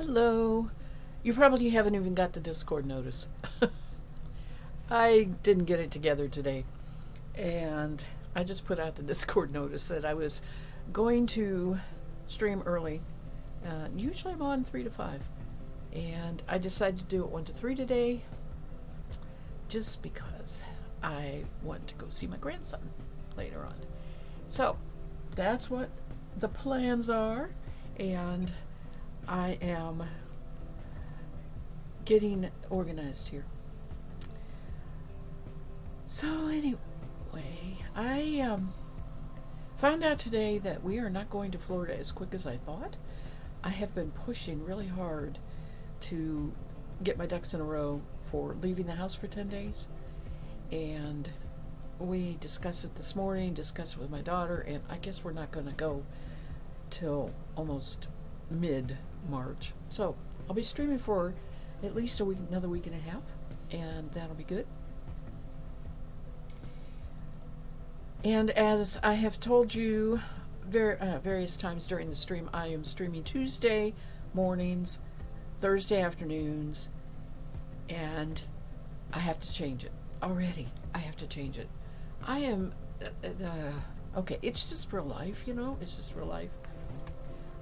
Hello. You probably haven't even got the Discord notice. I didn't get it together today. And I just put out the Discord notice that I was going to stream early. Usually I'm on 3 to 5. And I decided to do it 1 to 3 today just because I want to go see my grandson later on. So that's what the plans are. And I am getting organized here. So anyway, I found out today that we are not going to Florida as quick as I thought. I have been pushing really hard to get my ducks in a row for leaving the house for 10 days. And we discussed it this morning, discussed it with my daughter, and I guess we're not going to go till almost mid-March. So I'll be streaming for at least a week, another week and a half, and that'll be good. And as I have told you various times during the stream, I am streaming Tuesday mornings, Thursday afternoons, and I have to change it. Already, I have to change it. I am, okay, it's just real life, it's just real life.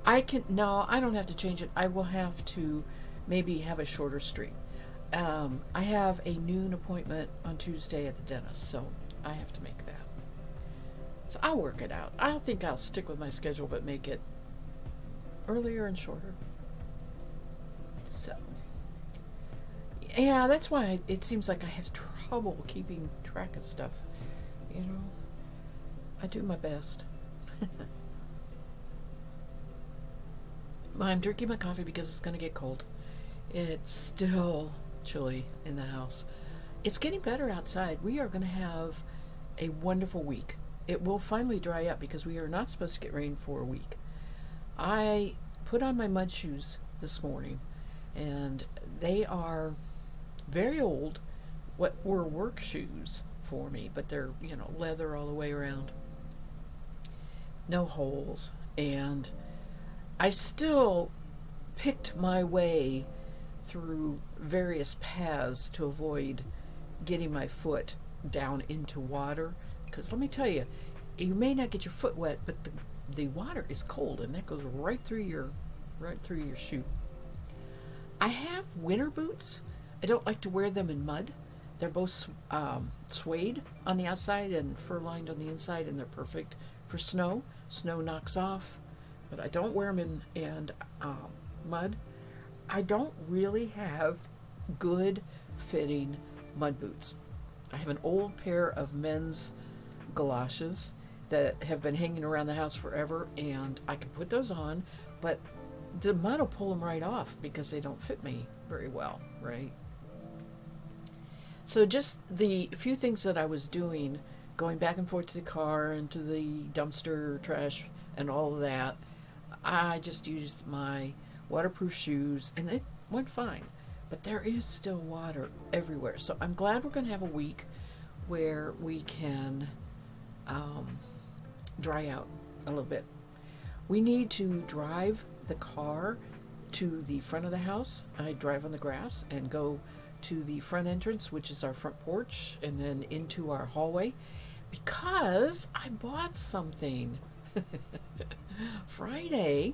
I don't have to change it. I will have to maybe have a shorter stream. I have a noon appointment on Tuesday at the dentist, so I have to make that. So I'll work it out. I think I'll stick with my schedule, but make it earlier and shorter. So, yeah, that's why it seems like I have trouble keeping track of stuff. I do my best. I'm drinking my coffee because it's going to get cold. It's still chilly in the house. It's getting better outside. We are going to have a wonderful week. It will finally dry up because we are not supposed to get rain for a week. I put on my mud shoes this morning, and they are very old, what were work shoes for me, but they're, leather all the way around. No holes. And I still picked my way through various paths to avoid getting my foot down into water. Because let me tell you, you may not get your foot wet, but the water is cold, and that goes right through your shoe. I have winter boots. I don't like to wear them in mud. They're both suede on the outside and fur-lined on the inside, and they're perfect for snow. Snow knocks off, but I don't wear them in mud. I don't really have good fitting mud boots. I have an old pair of men's galoshes that have been hanging around the house forever, and I can put those on, but the mud will pull them right off because they don't fit me very well, right? So just the few things that I was doing, going back and forth to the car and to the dumpster trash and all of that, I just used my waterproof shoes, and it went fine. But there is still water everywhere. So I'm glad we're going to have a week where we can dry out a little bit. We need to drive the car to the front of the house. I drive on the grass and go to the front entrance, which is our front porch, and then into our hallway, because I bought something. Friday,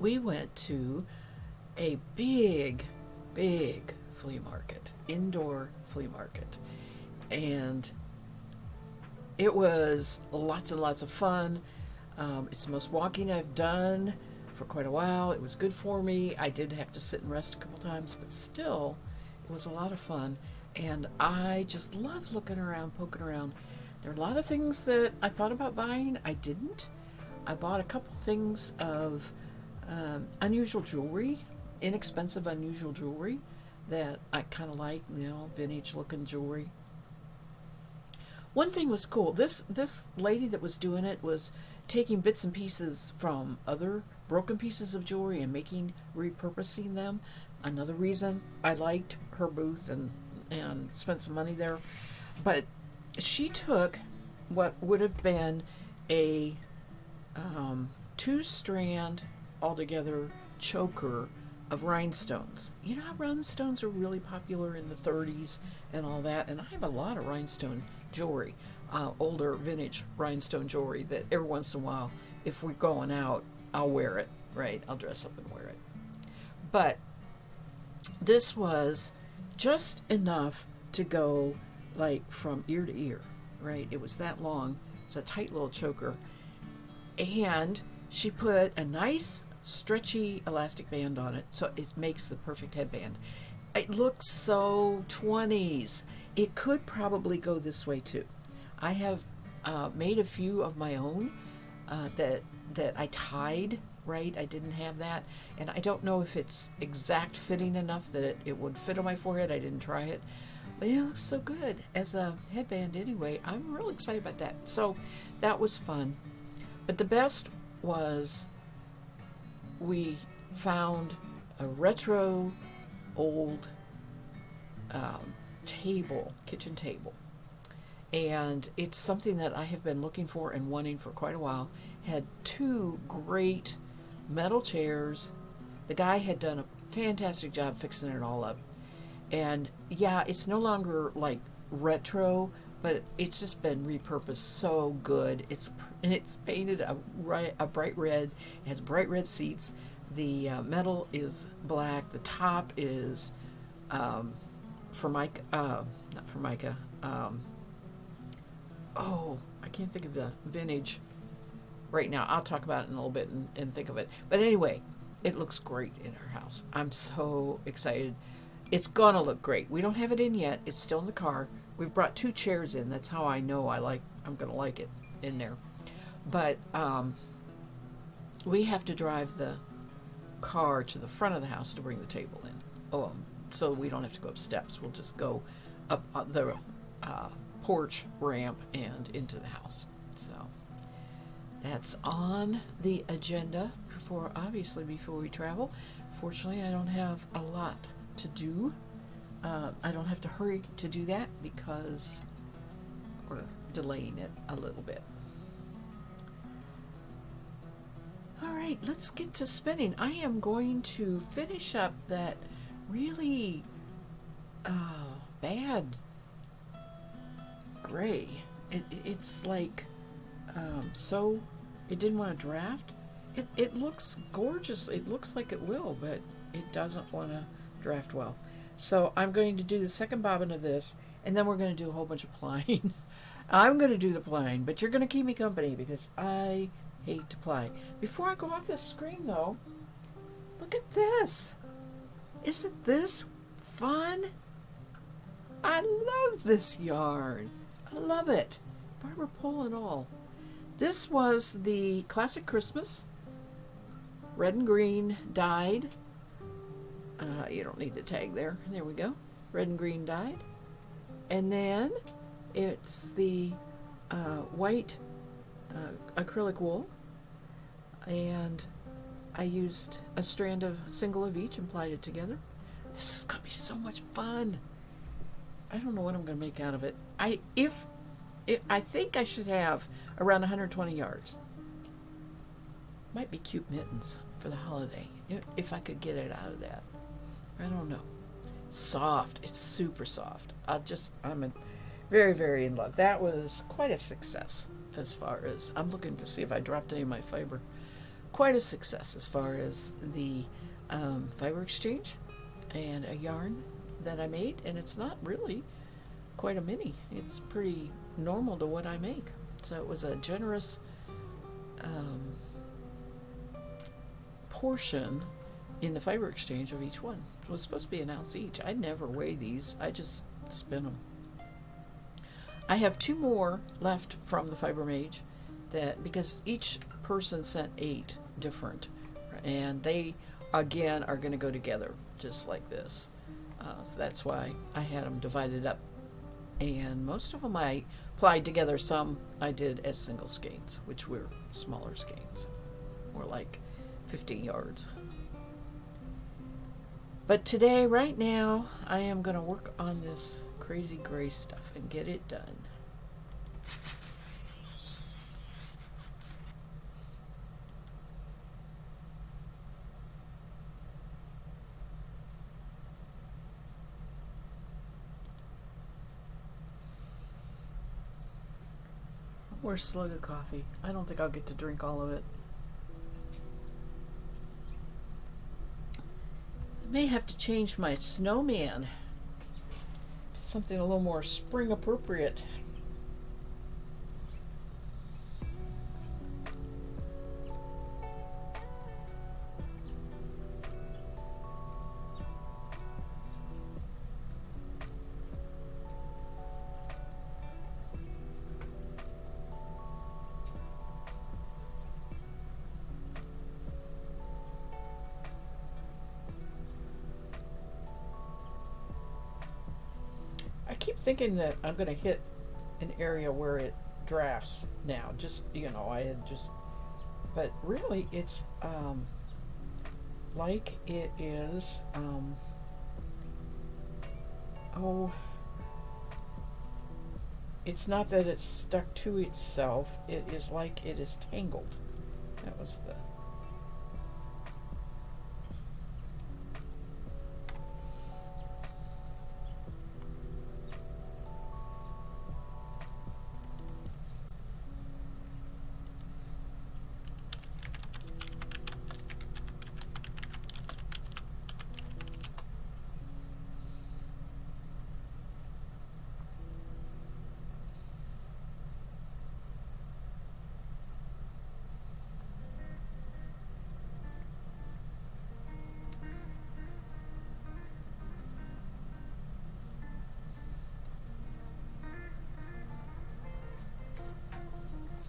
we went to a big flea market, indoor flea market, and it was lots and lots of fun. It's the most walking I've done for quite a while. It was good for me. I did have to sit and rest a couple times, but still, it was a lot of fun, and I just love looking around, poking around. There are a lot of things that I thought about buying. I didn't. I bought a couple things of unusual jewelry, inexpensive unusual jewelry that I kind of like, vintage looking jewelry. One thing was cool. This lady that was doing it was taking bits and pieces from other broken pieces of jewelry and repurposing them. Another reason I liked her booth and spent some money there. But she took what would have been a 2-strand altogether choker of rhinestones. You know how rhinestones are really popular in the 30s and all that? And I have a lot of rhinestone jewelry, older vintage rhinestone jewelry that every once in a while, if we're going out, I'll wear it, right? I'll dress up and wear it. But this was just enough to go like from ear to ear, right? It was that long. It's a tight little choker. And she put a nice stretchy elastic band on it, so it makes the perfect headband. It looks so 20s. It could probably go this way too. I have made a few of my own that I tied, right? I didn't have that, and I don't know if it's exact fitting enough that it would fit on my forehead. I didn't try it, but it looks so good as a headband anyway. I'm real excited about that. So that was fun. But the best was we found a retro old kitchen table. And it's something that I have been looking for and wanting for quite a while. Had two great metal chairs. The guy had done a fantastic job fixing it all up. And yeah, it's no longer like retro, but it's just been repurposed so good. It's painted a bright red. It has bright red seats. The metal is black. The top is Formica. Not Formica. I can't think of the vintage right now. I'll talk about it in a little bit and think of it. But anyway, it looks great in her house. I'm so excited. It's gonna look great. We don't have it in yet. It's still in the car. We've brought 2 chairs in. That's how I know I'm gonna like it in there. But we have to drive the car to the front of the house to bring the table in. So we don't have to go up steps. We'll just go up the porch ramp and into the house. So that's on the agenda before we travel. Fortunately, I don't have a lot to do. I don't have to hurry to do that because we're delaying it a little bit. All right, let's get to spinning. I am going to finish up that really bad gray. It's like so it didn't want to draft. It looks gorgeous. It looks like it will, but it doesn't want to draft well. So I'm going to do the second bobbin of this, and then we're going to do a whole bunch of plying. I'm going to do the plying, but you're going to keep me company because I hate to ply. Before I go off the screen, though, look at this. Isn't this fun? I love this yarn. I love it. Fiber pole and all. This was the Classic Christmas. Red and green dyed. You don't need the tag there. There we go. Red and green dyed. And then it's the white acrylic wool. And I used a strand of single of each and plied it together. This is going to be so much fun. I don't know what I'm going to make out of it. I think I should have around 120 yards. Might be cute mittens for the holiday, if I could get it out of that. I don't know. Soft. It's super soft. I'm very, very in love. That was quite a success as far as, I'm looking to see if I dropped any of my fiber. Quite a success as far as the fiber exchange and a yarn that I made, and it's not really quite a mini. It's pretty normal to what I make. So it was a generous portion in the fiber exchange of each one. It was supposed to be an ounce each. I never weigh these. I just spin them. I have 2 more left from the Fiber Mage because each person sent 8 different, and they again are going to go together just like this. So that's why I had them divided up, and most of them I plied together. Some I did as single skeins, which were smaller skeins, more like 15 yards. But today, right now, I am going to work on this crazy gray stuff and get it done. more slug of coffee. I don't think I'll get to drink all of it. I may have to change my snowman to something a little more spring appropriate. I keep thinking that I'm going to hit an area where it drafts now. Just, I had just, but really it's like it is, oh, it's not that it's stuck to itself, it is like it is tangled. That was the.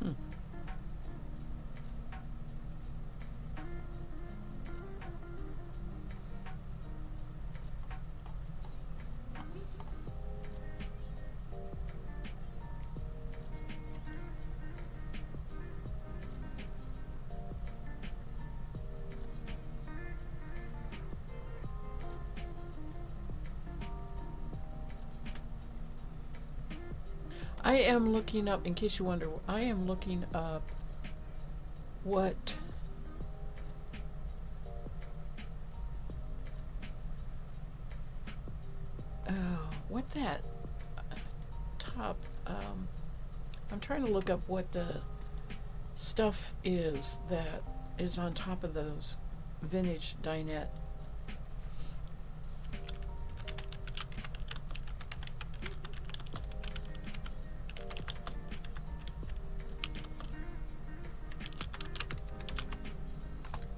Hmm. I am looking up, in case you wonder, I am looking up what what that top I'm trying to look up what the stuff is that is on top of those vintage dinette.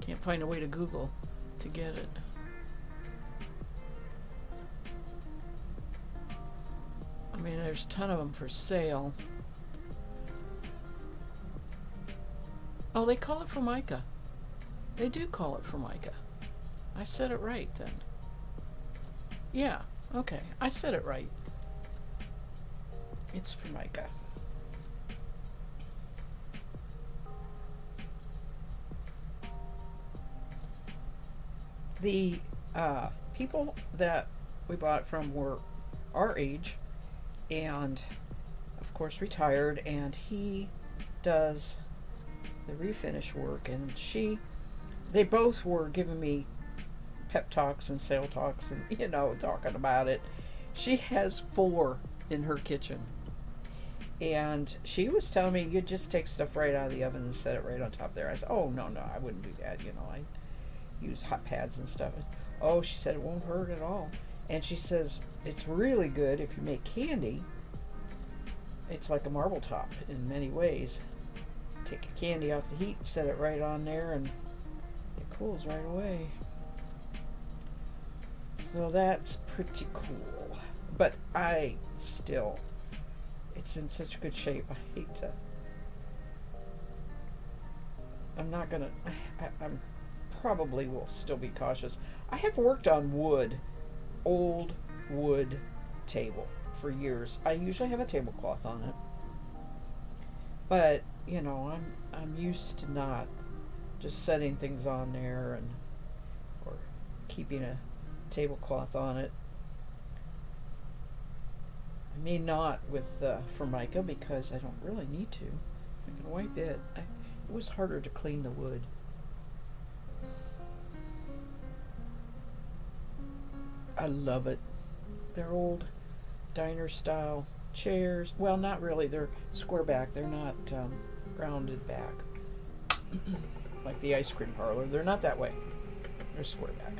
Can't find a way to Google to get it. I mean, there's a ton of them for sale. Oh, they call it Formica. They do call it Formica. I said it right then. Yeah, okay, I said it right. It's Formica. The people that we bought it from were our age and, of course, retired, and he does the refinish work, and they both were giving me pep talks and sale talks and, talking about it. She has 4 in her kitchen, and she was telling me you just take stuff right out of the oven and set it right on top there. I said, oh, no, I wouldn't do that. I use hot pads and stuff. Oh, she said it won't hurt at all. And she says it's really good if you make candy. It's like a marble top in many ways. Take your candy off the heat and set it right on there, and it cools right away. So that's pretty cool. But it's in such good shape. I hate to. I'm not gonna. I'm probably will still be cautious. I have worked on old wood table for years. I usually have a tablecloth on it, but I'm used to not just setting things on there or keeping a tablecloth on it. I may not with Formica because I don't really need to. I can wipe it. It was harder to clean the wood. I love it. They're old diner style chairs. Well, not really. They're square back. They're not rounded back. Like the ice cream parlor. They're not that way. They're square back.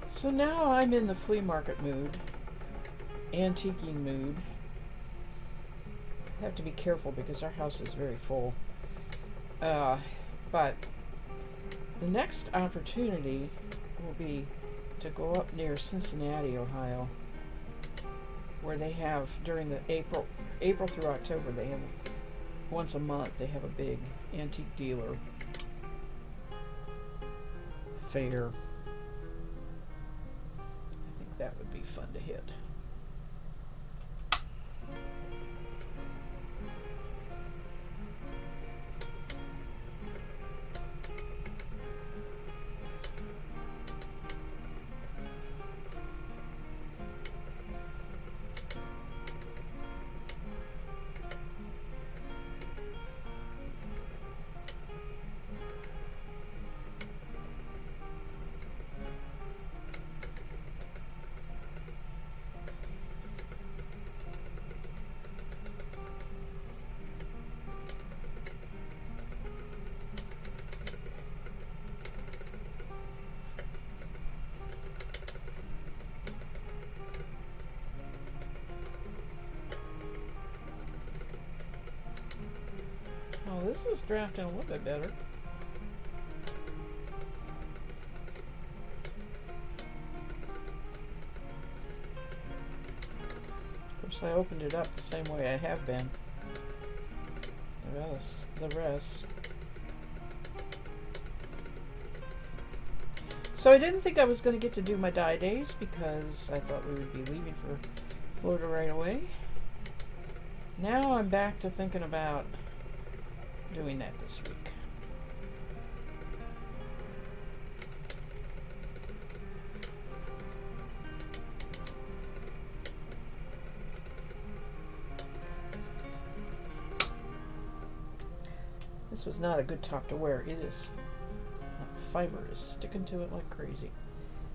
So now I'm in the flea market mood, antiquing mood. I have to be careful because our house is very full. But the next opportunity will be to go up near Cincinnati, Ohio, where they have during the April through October, they have once a month they have a big antique dealer fair. That would be fun to hit. Oh, this is drafting a little bit better. Of course, I opened it up the same way I have been. The rest. So I didn't think I was going to get to do my dye days because I thought we would be leaving for Florida right away. Now I'm back to thinking about doing that this week. This was not a good top to wear. It is, fiber is sticking to it like crazy.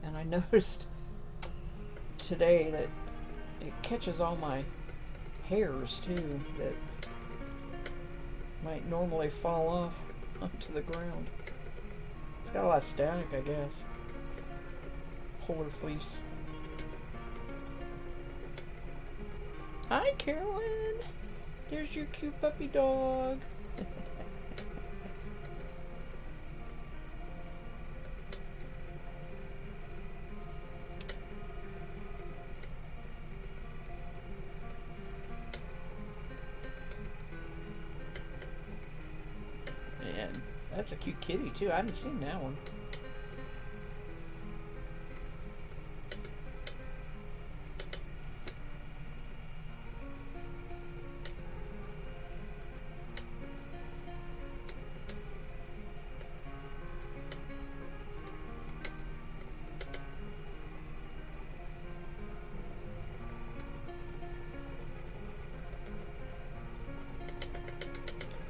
And I noticed today that it catches all my hairs too that might normally fall off onto the ground. It's got a lot of static, I guess. Polar fleece. Hi, Carolyn. There's your cute puppy dog. And that's a cute kitty too. I haven't seen that one.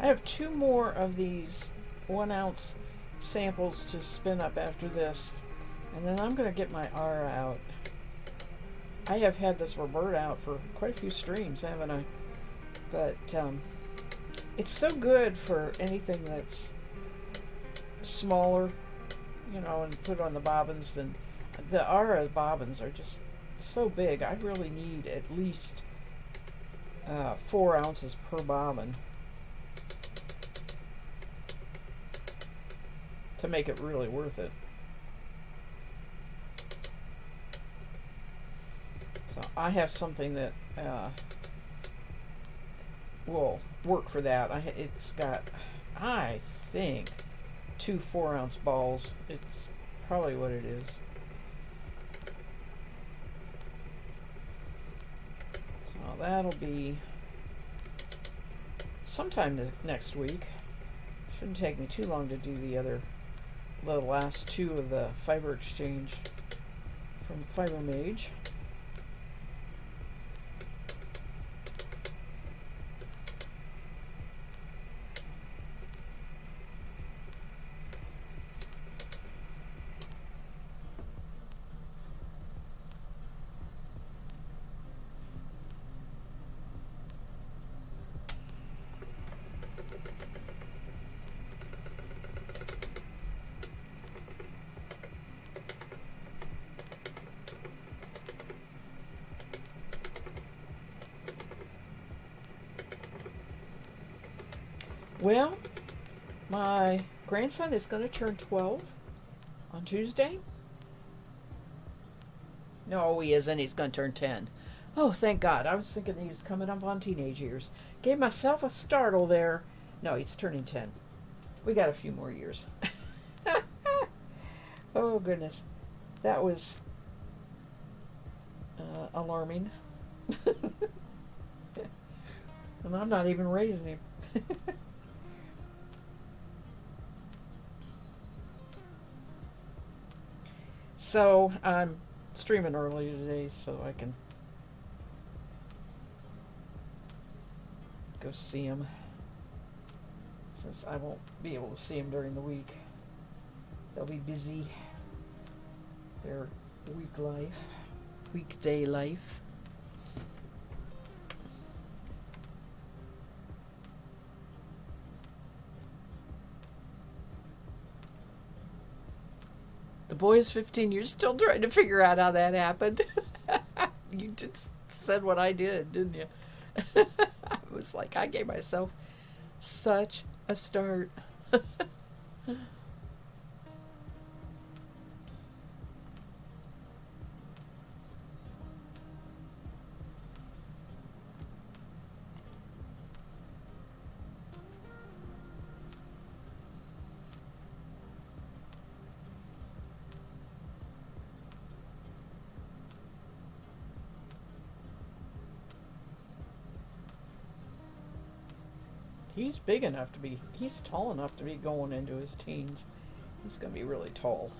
I have 2 more of these 1 ounce samples to spin up after this, and then I'm going to get my Ara out. I have had this Roberta out for quite a few streams, haven't I? But it's so good for anything that's smaller, you know, and put on the bobbins. Than the Ara bobbins are just so big. I really need at least 4 ounces per bobbin to make it really worth it. So I have something that will work for that. It's got, I think, 2 4-ounce balls. It's probably what it is. that'll be sometime next week. Shouldn't take me too long to do the last two of the fiber exchange from Fiber Mage. Well, my grandson is going to turn 12 on Tuesday. No, he isn't. He's going to turn 10. Oh, thank God. I was thinking he was coming up on teenage years. Gave myself a startle there. No, he's turning 10. We got a few more years. Oh, goodness. That was alarming. And I'm not even raising him. So I'm streaming early today so I can go see him, since I won't be able to see him during the week. They'll be busy. Their weekday life. The boy's 15. You're still trying to figure out how that happened. You just said what I did, didn't you? I was like, I gave myself such a start. He's big enough to be, he's tall enough to be going into his teens. He's going to be really tall.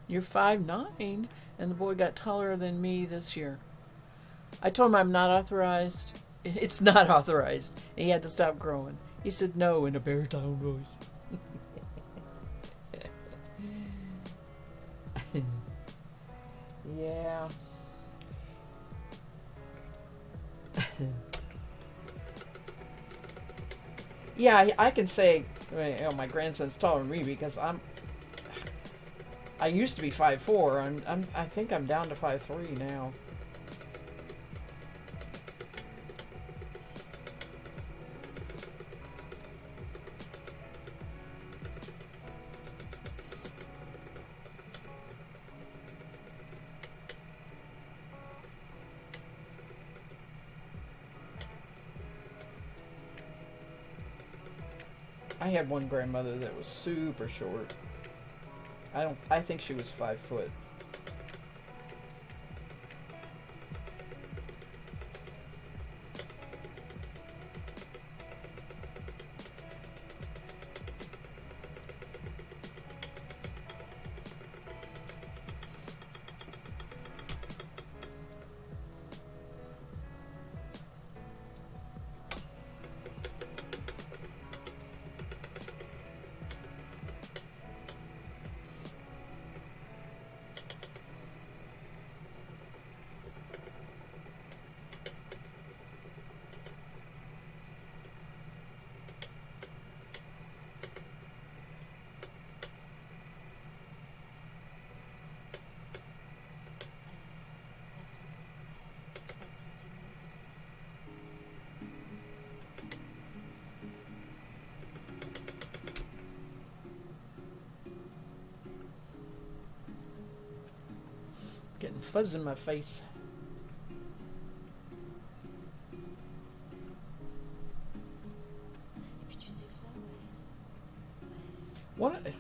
You're 5'9", and the boy got taller than me this year. I told him I'm not authorized. It's not authorized. He had to stop growing. He said no in a baritone voice. Yeah. Yeah, I can say, my grandson's taller than me because I used to be 5'4". I think I'm down to 5'3" now. I had one grandmother that was super short. I think she was 5 foot. Getting fuzz in my face.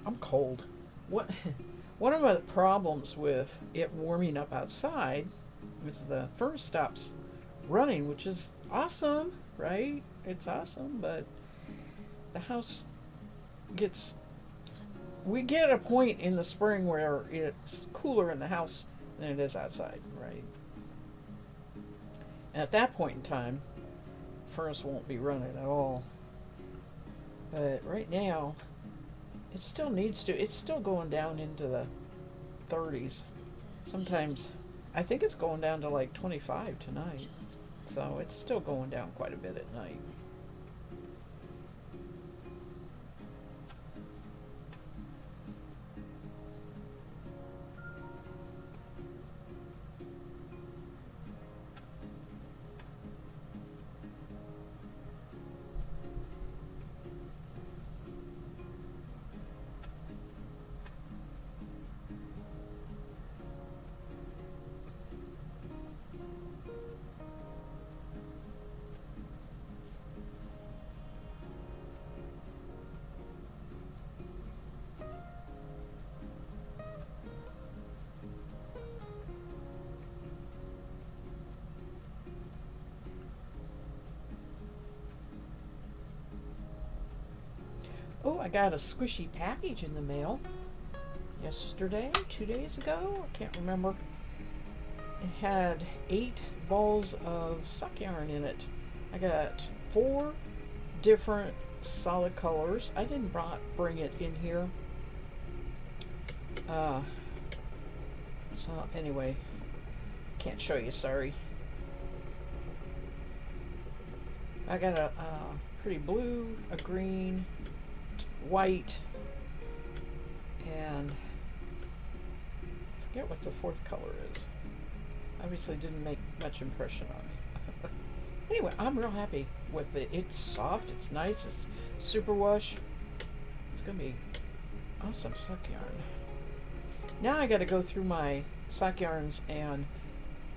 I'm cold. One of the problems with it warming up outside is the furnace stops running, which is awesome, right? It's awesome, but the house we get a point in the spring where it's cooler in the house than it is outside, right? And at that point in time, furnace won't be running at all. But right now, it still needs to. It's still going down into the 30s. Sometimes, I think it's going down to like 25 tonight. So it's still going down quite a bit at night. Oh, I got a squishy package in the mail yesterday, 2 days ago. I can't remember. It had 8 balls of sock yarn in it. I got 4 different solid colors. I didn't bring it in here. So anyway, can't show you, sorry. I got a pretty blue, a green, white, and I forget what the 4th color is. Obviously didn't make much impression on me. Anyway, I'm real happy with it. It's soft, it's nice, it's super wash. It's gonna be awesome sock yarn. Now I gotta go through my sock yarns and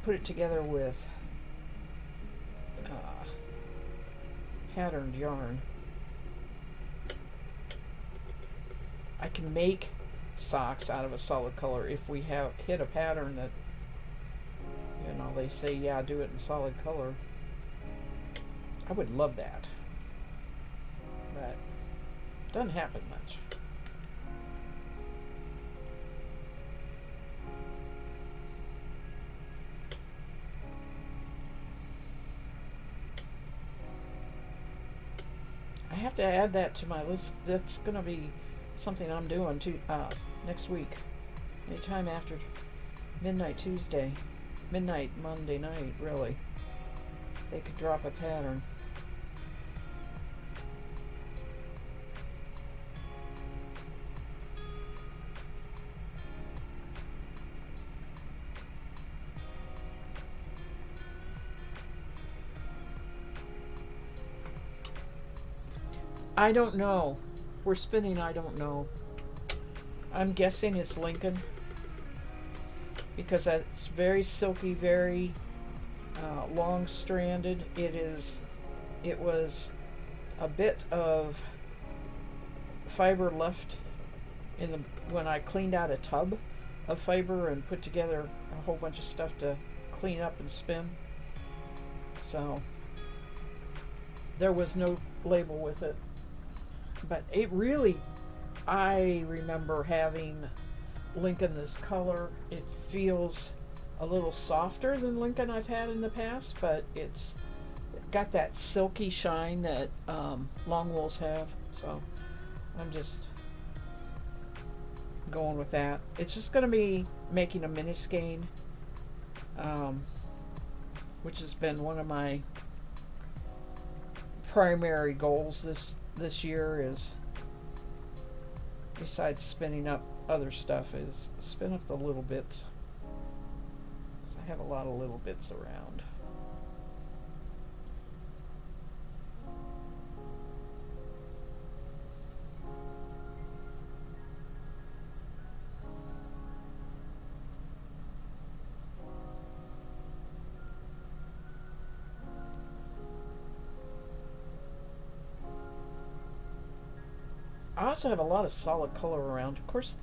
put it together with patterned yarn. I can make socks out of a solid color if we have hit a pattern that, you know, they say, yeah, do it in solid color. I would love that, but it doesn't happen much. I have to add that to my list. That's going to be something I'm doing next week. Anytime after midnight Tuesday, midnight Monday night, really. They could drop a pattern. I don't know. We're spinning, I don't know. I'm guessing it's Lincoln because it's very silky, very long stranded. It was a bit of fiber left in the when I cleaned out a tub of fiber and put together a whole bunch of stuff to clean up and spin. So there was no label with it. But it really, I remember having Lincoln this color. It feels a little softer than Lincoln I've had in the past, but it's got that silky shine that long wools have. So I'm just going with that. It's just going to be making a mini skein, which has been one of my primary goals this year, is, besides spinning up other stuff, is spin up the little bits. So I have a lot of little bits around. I also have a lot of solid color around. Of course,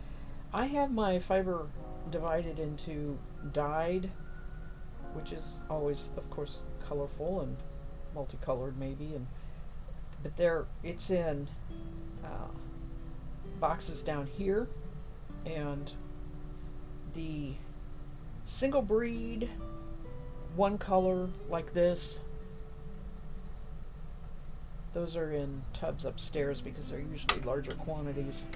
I have my fiber divided into dyed, which is always, of course, colorful and multicolored, maybe, but it's in boxes down here, and the single breed, one color like this, those are in tubs upstairs because they're usually larger quantities.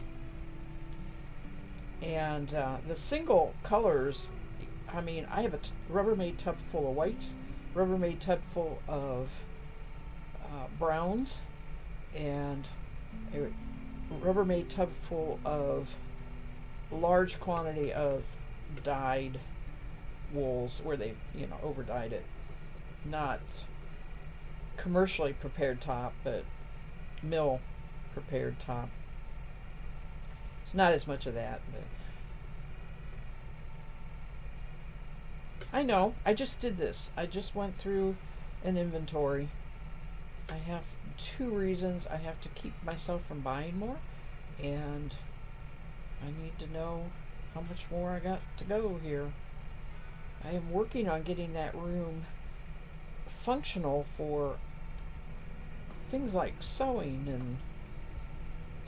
And the single colors, I mean, I have a Rubbermaid tub full of whites, Rubbermaid tub full of browns, and a Rubbermaid tub full of large quantity of dyed wools where they, over dyed it. Not commercially prepared top, but mill prepared top. It's not as much of that, but I know, I just did this. I just went through an inventory. I have 2 reasons. I have to keep myself from buying more, and I need to know how much more I got to go here. I am working on getting that room functional for things like sewing and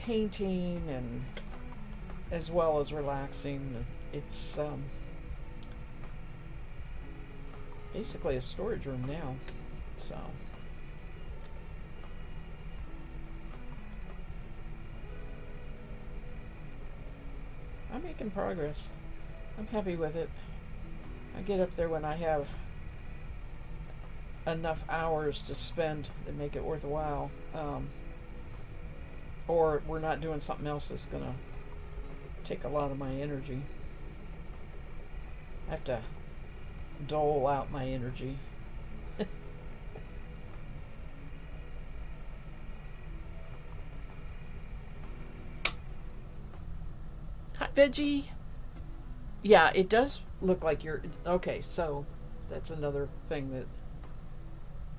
painting, and as well as relaxing. It's basically a storage room now. So I'm making progress. I'm happy with it. I get up there when I have enough hours to spend to make it worthwhile, or we're not doing something else that's gonna take a lot of my energy. I have to dole out my energy. Hot veggie. Yeah, it does look like you're okay. So that's another thing that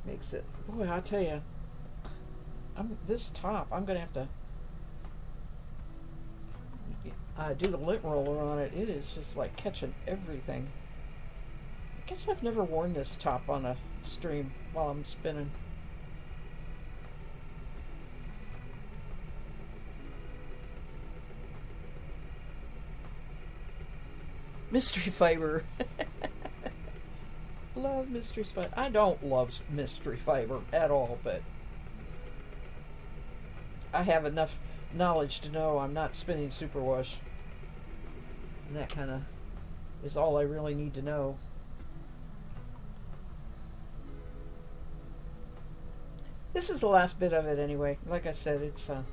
makes it. Boy, I tell you, this top. I'm gonna have to do the lint roller on it. It is just like catching everything. I guess I've never worn this top on a stream while I'm spinning. Mystery fiber. Love mystery fiber. I don't love mystery fiber at all, but I have enough knowledge to know I'm not spinning superwash. And that kind of is all I really need to know. This is the last bit of it anyway. Like I said, it's a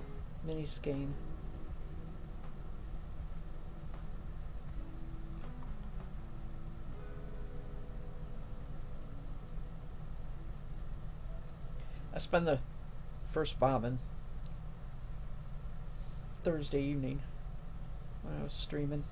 mini skein. I spun the first bobbin Thursday evening when I was streaming.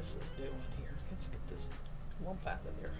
this is doing here. Let's get this lump out of there.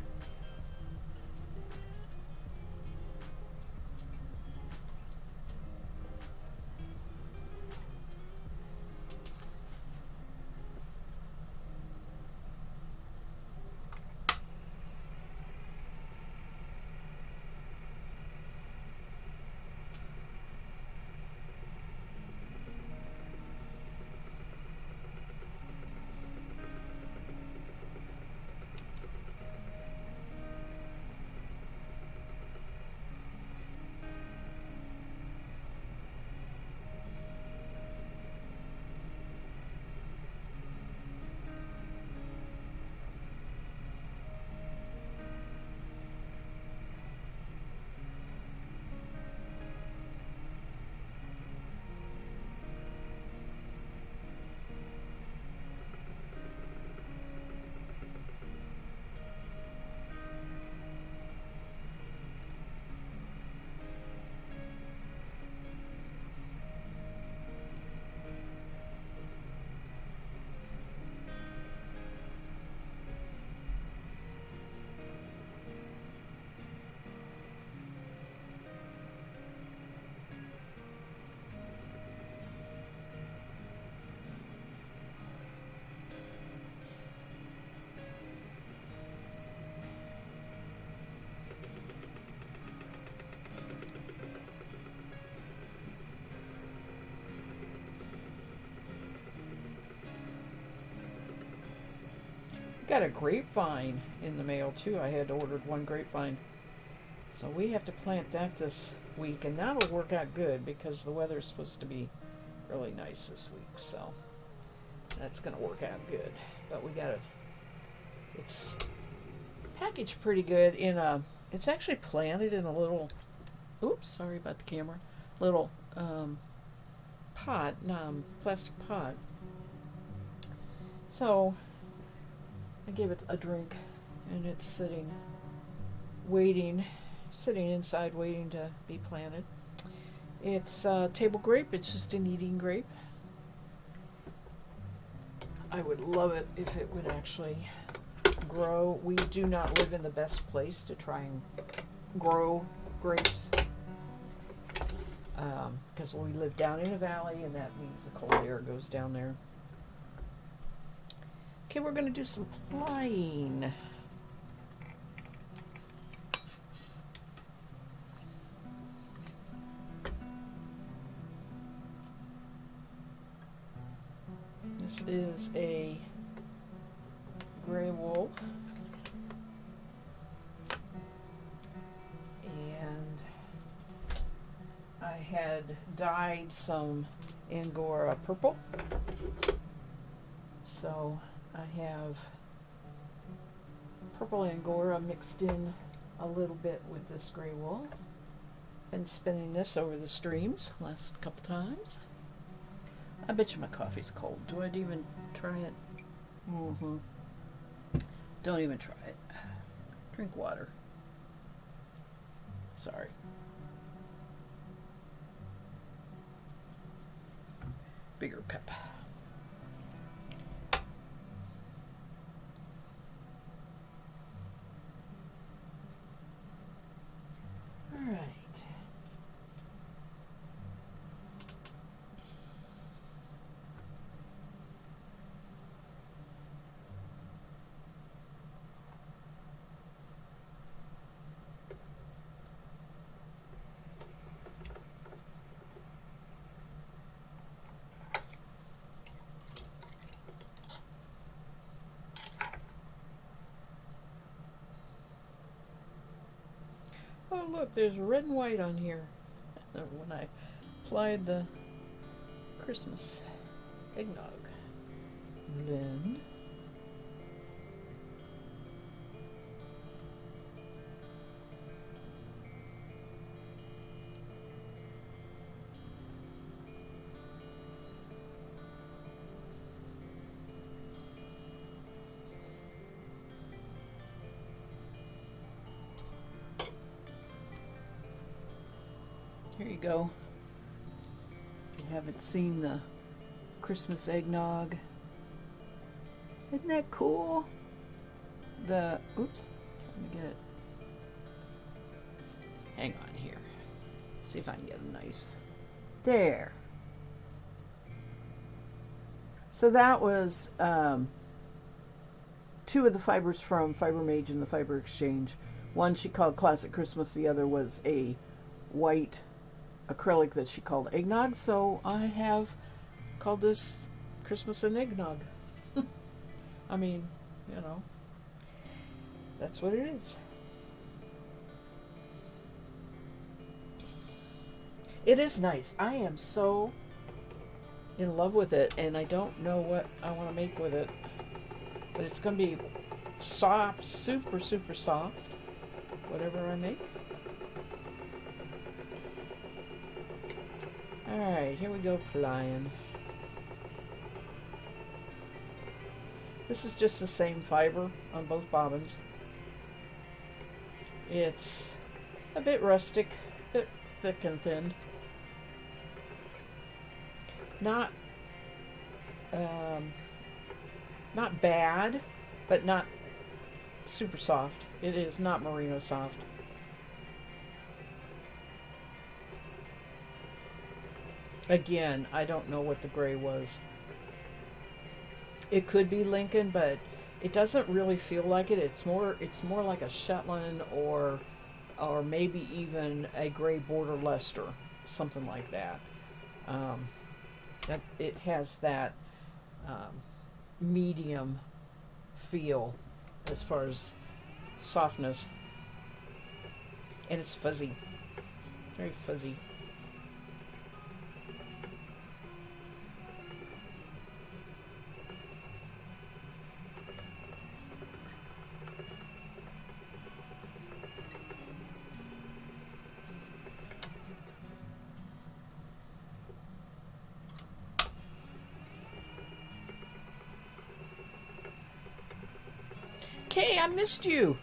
Got a grapevine in the mail too. I had ordered one grapevine. So we have to plant that this week, and that'll work out good because the weather's supposed to be really nice this week. So that's going to work out good. But we got to, it's packaged pretty good in a, it's actually planted in a little, oops, sorry about the camera, little pot, plastic pot. So I gave it a drink, and it's sitting inside waiting to be planted. It's table grape. It's just an eating grape. I would love it if it would actually grow. We do not live in the best place to try and grow grapes because we live down in a valley, and that means the cold air goes down there. Okay, we're going to do some plying. This is a gray wool. And I had dyed some Angora purple. So I have purple Angora mixed in a little bit with this gray wool. Been spinning this over the streams last couple times. I bet you my coffee's cold. Do I even try it? Mm-hmm. Don't even try it. Drink water. Sorry. Bigger cup. All right. Oh, look, there's red and white on here when I applied the Christmas eggnog. Then here you go. If you haven't seen the Christmas eggnog, Isn't that cool? Oops, let me get it. Hang on here. See if I can get a nice. There. So that was two of the fibers from Fiber Mage and the Fiber Exchange. One she called Classic Christmas. The other was a white acrylic that she called Eggnog. So I have called this Christmas and Eggnog. I mean, that's what it is. It is nice. I am so in love with it, and I don't know what I want to make with it. But it's going to be soft, super, super soft, whatever I make. Alright, here we go, plying. This is just the same fiber on both bobbins. It's a bit rustic, a bit thick and thin. Not bad, but not super soft. It is not merino soft. Again, I don't know what the gray was. It could be Lincoln, but it doesn't really feel like it. It's more like a Shetland or maybe even a gray border Leicester, something like that. It has that medium feel as far as softness, and it's fuzzy, very fuzzy. Kay, I missed you.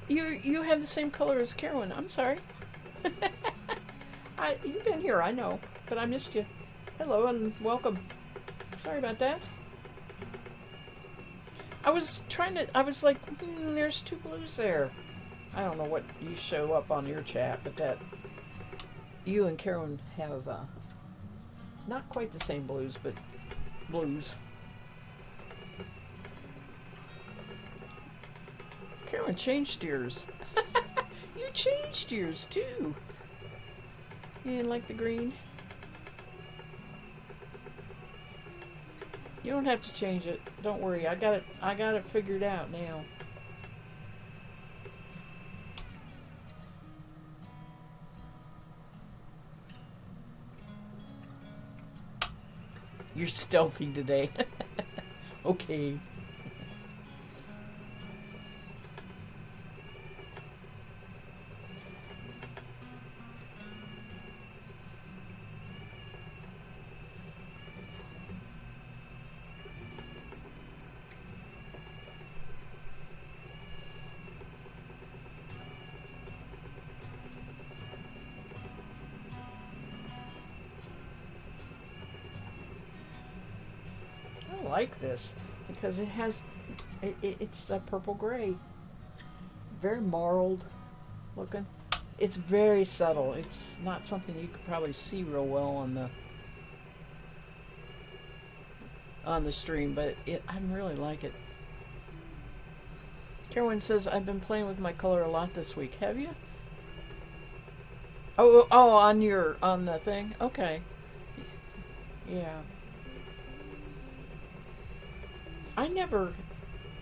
You have the same color as Carolyn. I'm sorry. You've been here, I know, but I missed you. Hello and welcome. Sorry about that. I was like, there's two blues there. I don't know what you show up on your chat, but that you and Carolyn have not quite the same blues, but blues. Carolyn changed yours. You changed yours too. You didn't like the green? You don't have to change it. Don't worry. I got it figured out now. You're stealthy today. Okay. I like this because it's a purple gray, very marled looking. It's very subtle. It's not something you could probably see real well on the stream, but I really like it. Carolyn says, I've been playing with my color a lot this week. Have you? Oh, on the thing? Okay. Yeah. I never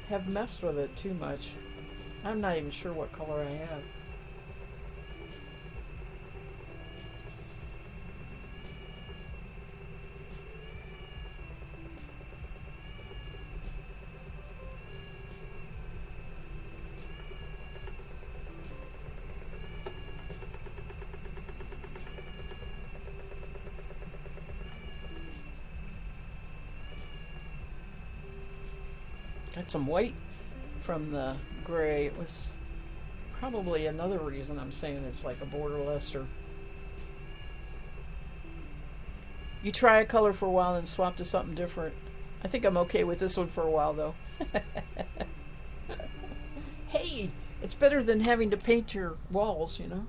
have messed with it too much. I'm not even sure what color I have. Got some white from the gray. It was probably another reason I'm saying it's like a border Leicester. You try a color for a while and swap to something different. I think I'm okay with this one for a while, though. Hey, it's better than having to paint your walls, you know?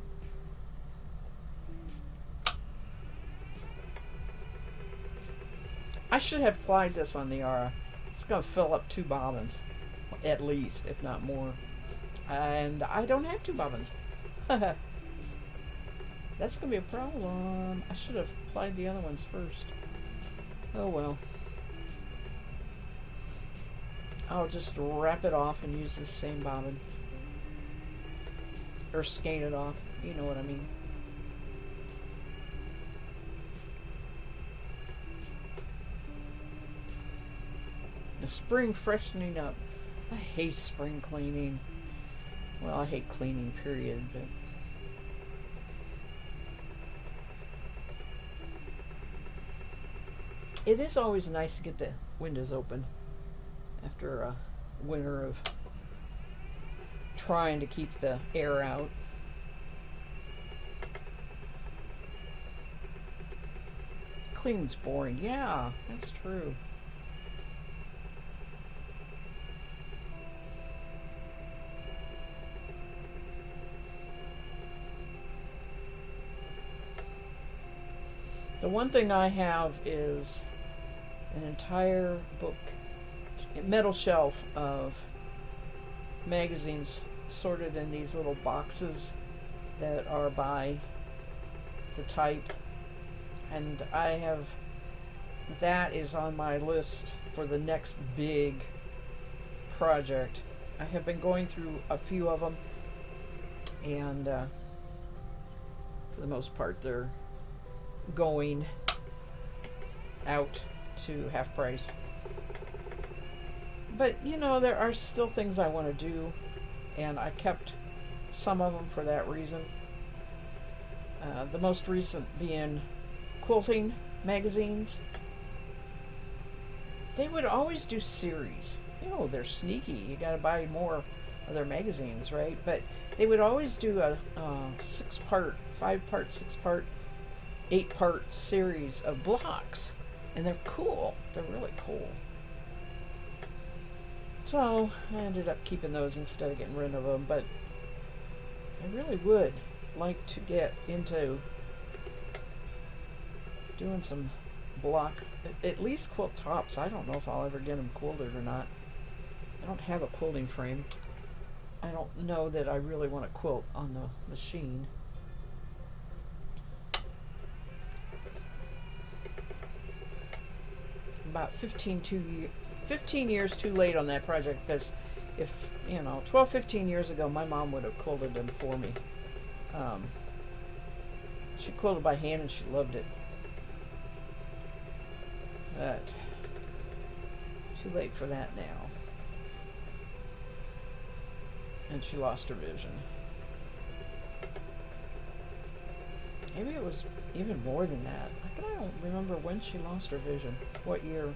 I should have applied this on the Ara. It's going to fill up 2 bobbins, at least, if not more. And I don't have 2 bobbins. That's going to be a problem. I should have applied the other ones first. Oh well. I'll just wrap it off and use this same bobbin. Or skein it off. You know what I mean. The spring freshening up. I hate spring cleaning. Well, I hate cleaning, period, but it is always nice to get the windows open after a winter of trying to keep the air out. Cleaning's boring. Yeah, that's true. The one thing I have is an entire book, metal shelf of magazines sorted in these little boxes that are by the type, and that is on my list for the next big project. I have been going through a few of them, and for the most part they're going out to half price. But you know, there are still things I want to do, and I kept some of them for that reason. The most recent being quilting magazines. They would always do series. You know, they're sneaky. You got to buy more of their magazines, right? But they would always do a 6-part, 5-part, 6-part, 8-part series of blocks, and they're cool. They're really cool. So I ended up keeping those instead of getting rid of them, but I really would like to get into doing some block, at least quilt tops. I don't know if I'll ever get them quilted or not. I don't have a quilting frame. I don't know that I really want to quilt on the machine. About 15 years too late on that project, because if, 12, 15 years ago, my mom would have quilted them for me. She quilted by hand and she loved it. But too late for that now. And she lost her vision. Maybe it was even more than that. I don't remember when she lost her vision. What year?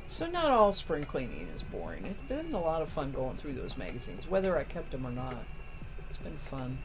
So not all spring cleaning is boring. It's been a lot of fun going through those magazines, whether I kept them or not. It's been fun.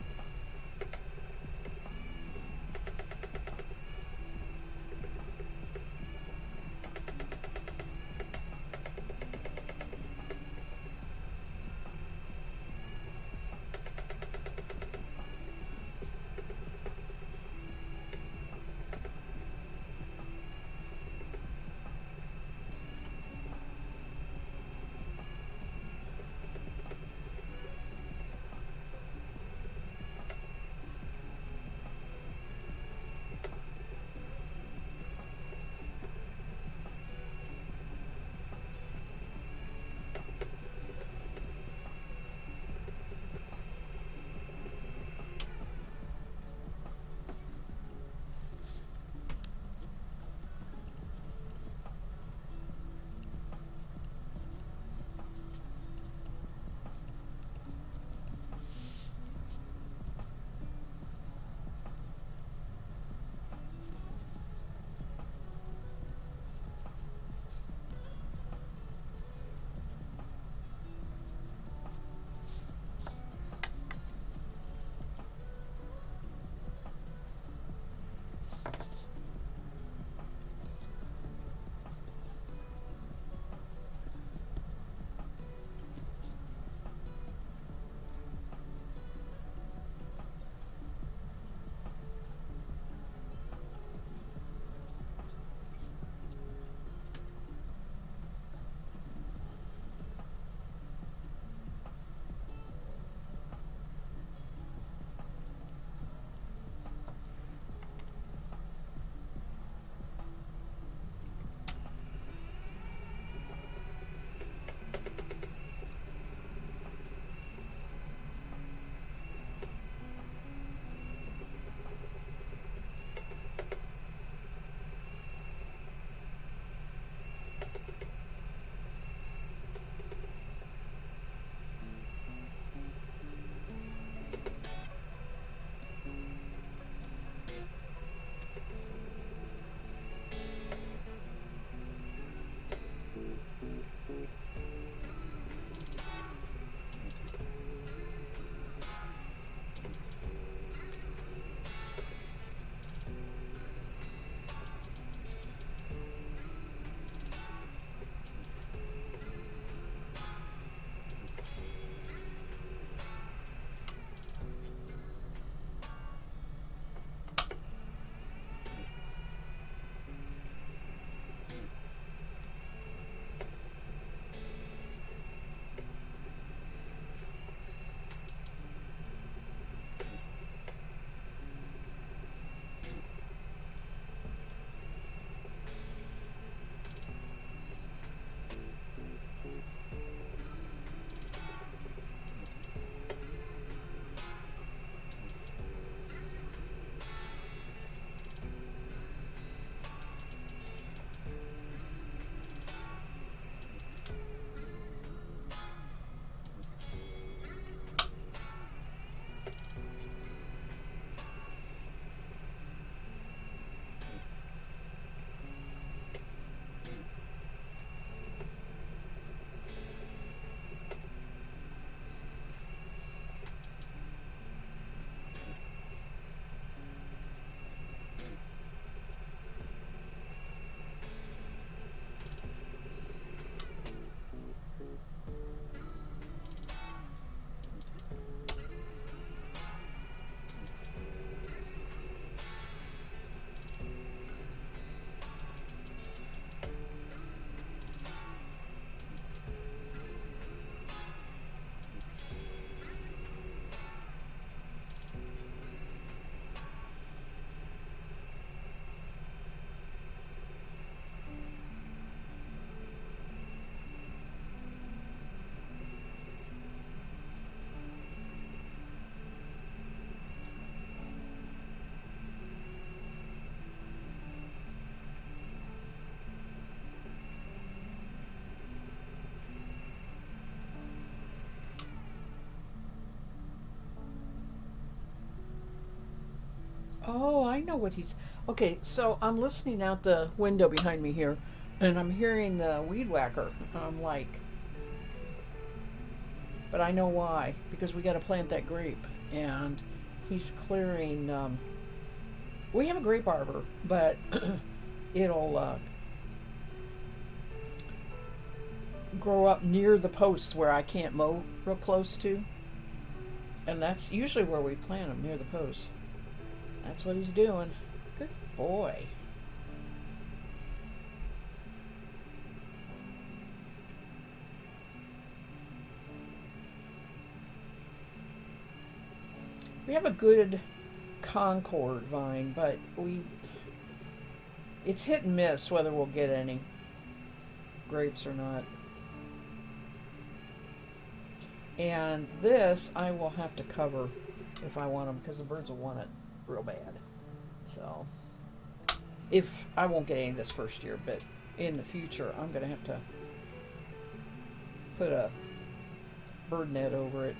Oh, I know what he's. Okay, so I'm listening out the window behind me here, and I'm hearing the weed whacker. I'm like, but I know why. Because we got to plant that grape. And he's clearing. We have a grape arbor, but it'll grow up near the posts where I can't mow real close to. And that's usually where we plant them, near the posts. That's what he's doing. Good boy. We have a good Concord vine, but it's hit and miss whether we'll get any grapes or not. And this I will have to cover if I want them, because the birds will want it real bad. So, if I won't get any this first year, but in the future I'm going to have to put a bird net over it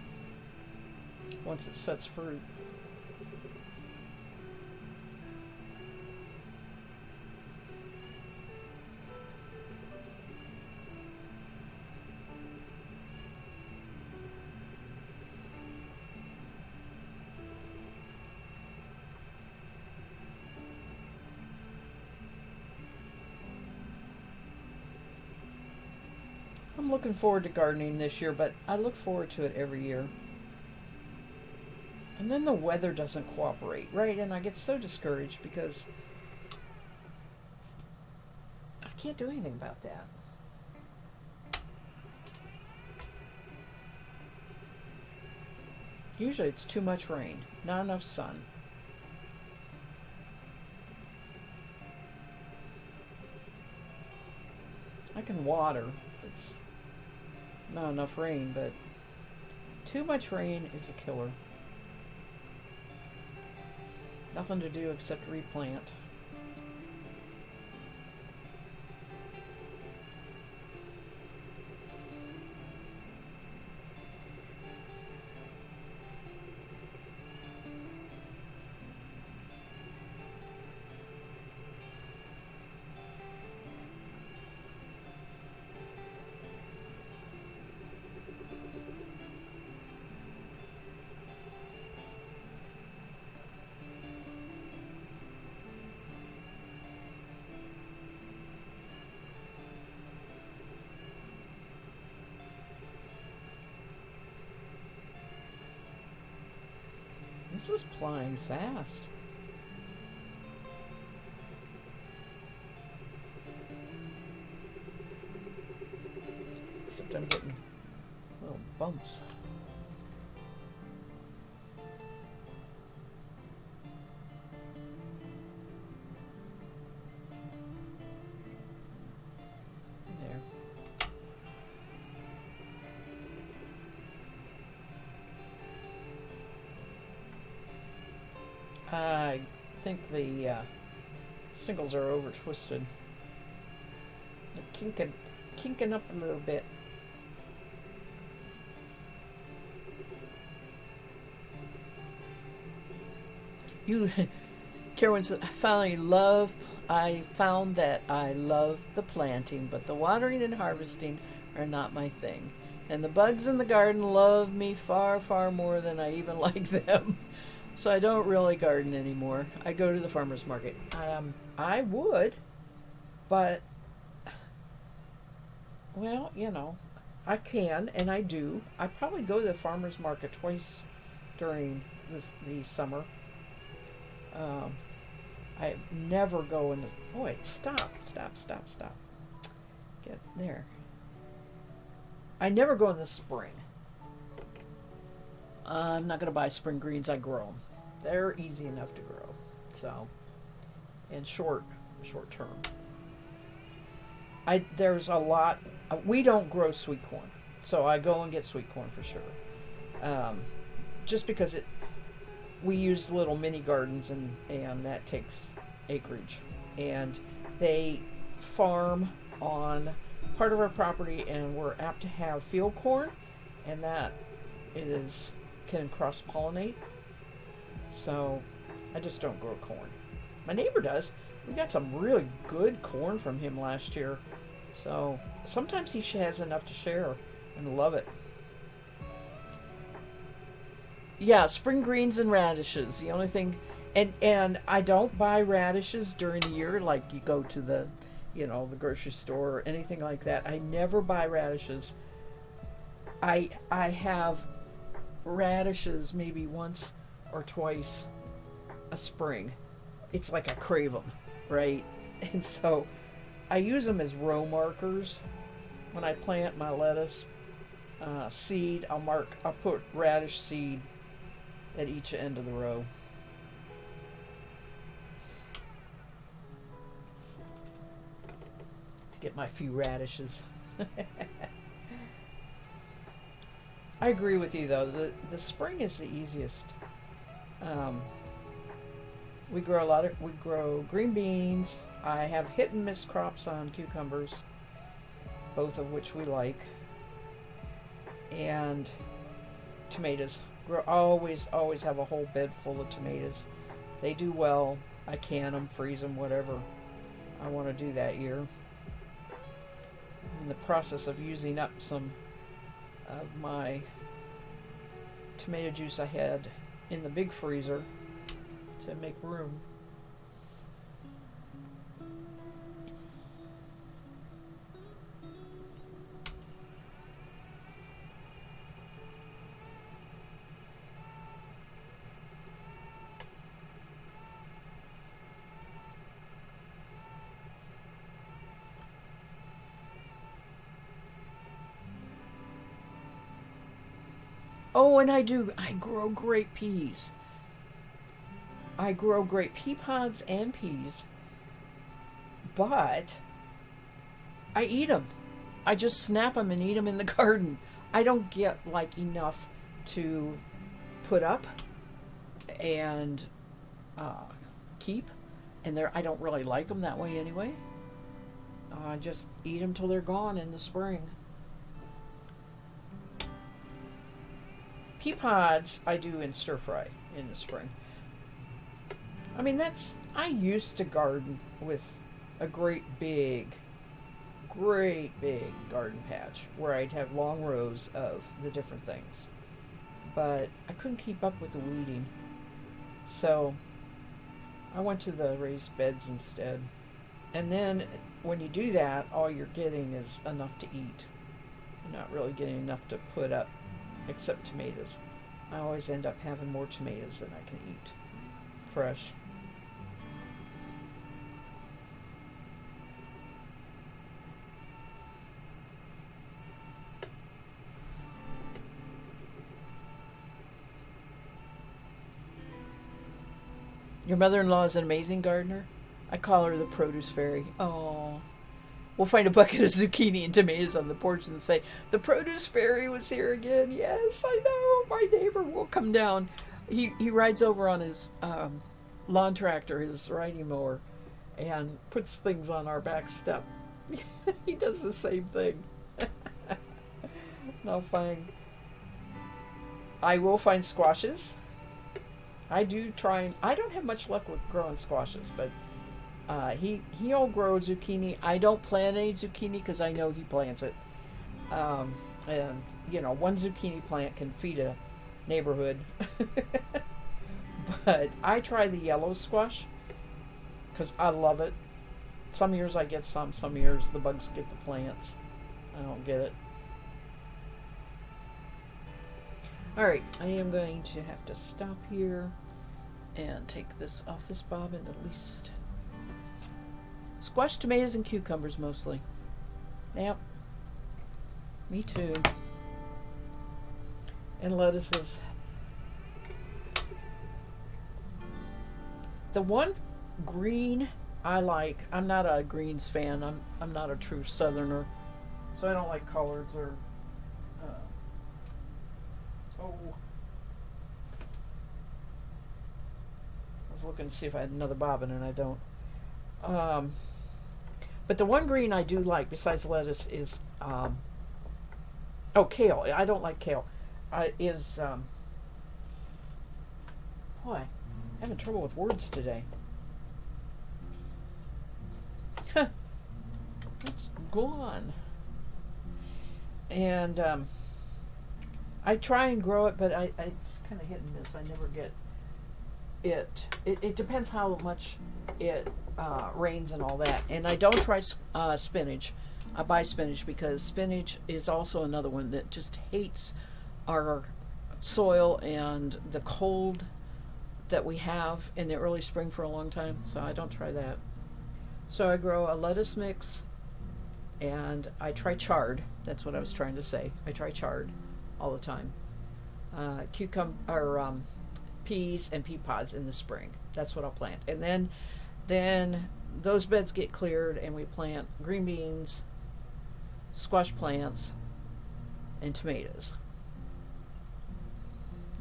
once it sets fruit. I'm looking forward to gardening this year, but I look forward to it every year. And then the weather doesn't cooperate, right? And I get so discouraged because I can't do anything about that. Usually it's too much rain, not enough sun. I can water if it's not enough rain, but too much rain is a killer. Nothing to do except replant. This is flying fast. Except I'm getting little bumps. There. I think the singles are over twisted. They're kinking up a little bit. Carolyn said, I found that I love the planting, but the watering and harvesting are not my thing. And the bugs in the garden love me far, far more than I even like them. So I don't really garden anymore. I go to the farmer's market. I would, but, well, I can, and I do. I probably go to the farmer's market twice during the summer. I never go in the... Oh, wait, stop. Get there. I never go in the spring. I'm not going to buy spring greens. I grow them. They're easy enough to grow. So, and short term. There's a lot. We don't grow sweet corn, so I go and get sweet corn for sure. Just because we use little mini gardens and that takes acreage, and they farm on part of our property, and we're apt to have field corn, and that can cross pollinate. So I just don't grow corn. My neighbor does. We got some really good corn from him last year. So sometimes he has enough to share, and I love it. Yeah, spring greens and radishes. The only thing, and I don't buy radishes during the year. Like you go to the, the grocery store or anything like that. I never buy radishes. I have radishes maybe once or twice a spring. It's like I crave them, right? And so I use them as row markers. When I plant my lettuce seed, I'll put radish seed at each end of the row. To get my few radishes. I agree with you though. The spring is the easiest. We grow green beans. I have hit and miss crops on cucumbers, both of which we like, and tomatoes. Always have a whole bed full of tomatoes. They do well. I can them, freeze them, whatever I want to do that year. I'm in the process of using up some of my tomato juice I had in the big freezer to make room. Oh, and I grow great peas. I grow great pea pods and peas, but I eat them. I just snap them and eat them in the garden. I don't get like enough to put up and keep, and I don't really like them that way anyway. I just eat them till they're gone in the spring. Pea pods I do in stir fry in the spring. I mean, I used to garden with a great big garden patch where I'd have long rows of the different things. But I couldn't keep up with the weeding. So I went to the raised beds instead. And then when you do that, all you're getting is enough to eat. You're not really getting enough to put up, except tomatoes. I always end up having more tomatoes than I can eat fresh. Your mother-in-law is an amazing gardener. I call her the produce fairy. Oh. We'll find a bucket of zucchini and tomatoes on the porch and say, the produce fairy was here again. Yes, I know. My neighbor will come down. He rides over on his lawn tractor, his riding mower, and puts things on our back step. He does the same thing. No, fine. I will find squashes. I do try. I don't have much luck with growing squashes, but he'll grow zucchini. I don't plant any zucchini because I know he plants it. And one zucchini plant can feed a neighborhood. But I try the yellow squash because I love it. Some years I get some years the bugs get the plants. I don't get it. Alright, I am going to have to stop here and take this off this bobbin at least. Squash, tomatoes, and cucumbers mostly. Yep. Me too. And lettuces. The one green I like, I'm not a greens fan. I'm not a true southerner. So I don't like collards or I was looking to see if I had another bobbin and I don't. But the one green I do like besides lettuce is kale. I don't like kale. Boy, Having trouble with words today. Huh. It's gone. And I try and grow it, but it's kind of hit and miss. I never get it. It depends how much it rains and all that. And I don't try spinach. I buy spinach because spinach is also another one that just hates our soil and the cold that we have in the early spring for a long time. So I don't try that. So I grow a lettuce mix, and I try chard. That's what I was trying to say. I try chard all the time. Cucumber or peas and pea pods in the spring. That's what I'll plant. And then those beds get cleared, and we plant green beans, squash plants, and tomatoes.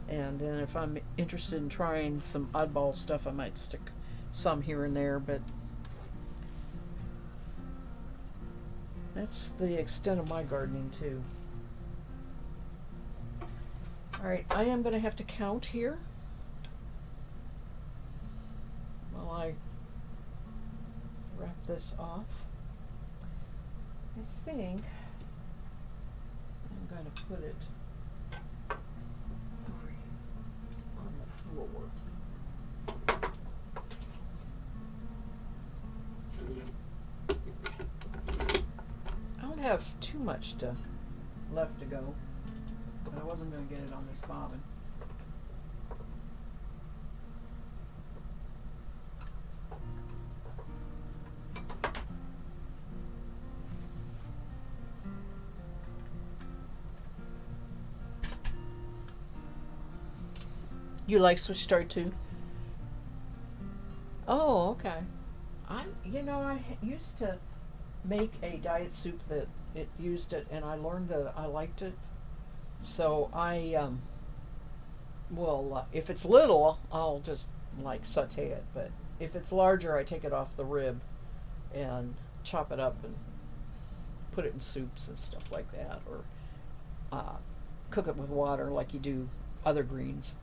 And then if I'm interested in trying some oddball stuff, I might stick some here and there, but that's the extent of my gardening too. Alright, I am going to have to count here while I wrap this off. I think I'm going to put it on the floor. I don't have too much left to go, but I wasn't going to get it on this bobbin. You like Switch Start too? Oh, okay. I used to make a diet soup that it used it, and I learned that I liked it. So I will, if it's little, I'll just like saute it. But if it's larger, I take it off the rib and chop it up and put it in soups and stuff like that, or cook it with water like you do other greens.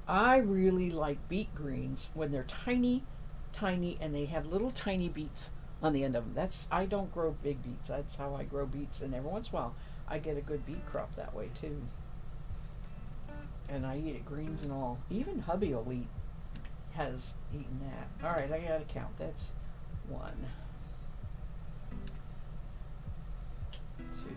I really like beet greens when they're tiny, and they have little tiny beets on the end of them. I don't grow big beets. That's how I grow beets, and every once in a while I get a good beet crop that way too. And I eat it greens and all. Even hubby has eaten that. All right, I gotta count. That's 1, 2, 3.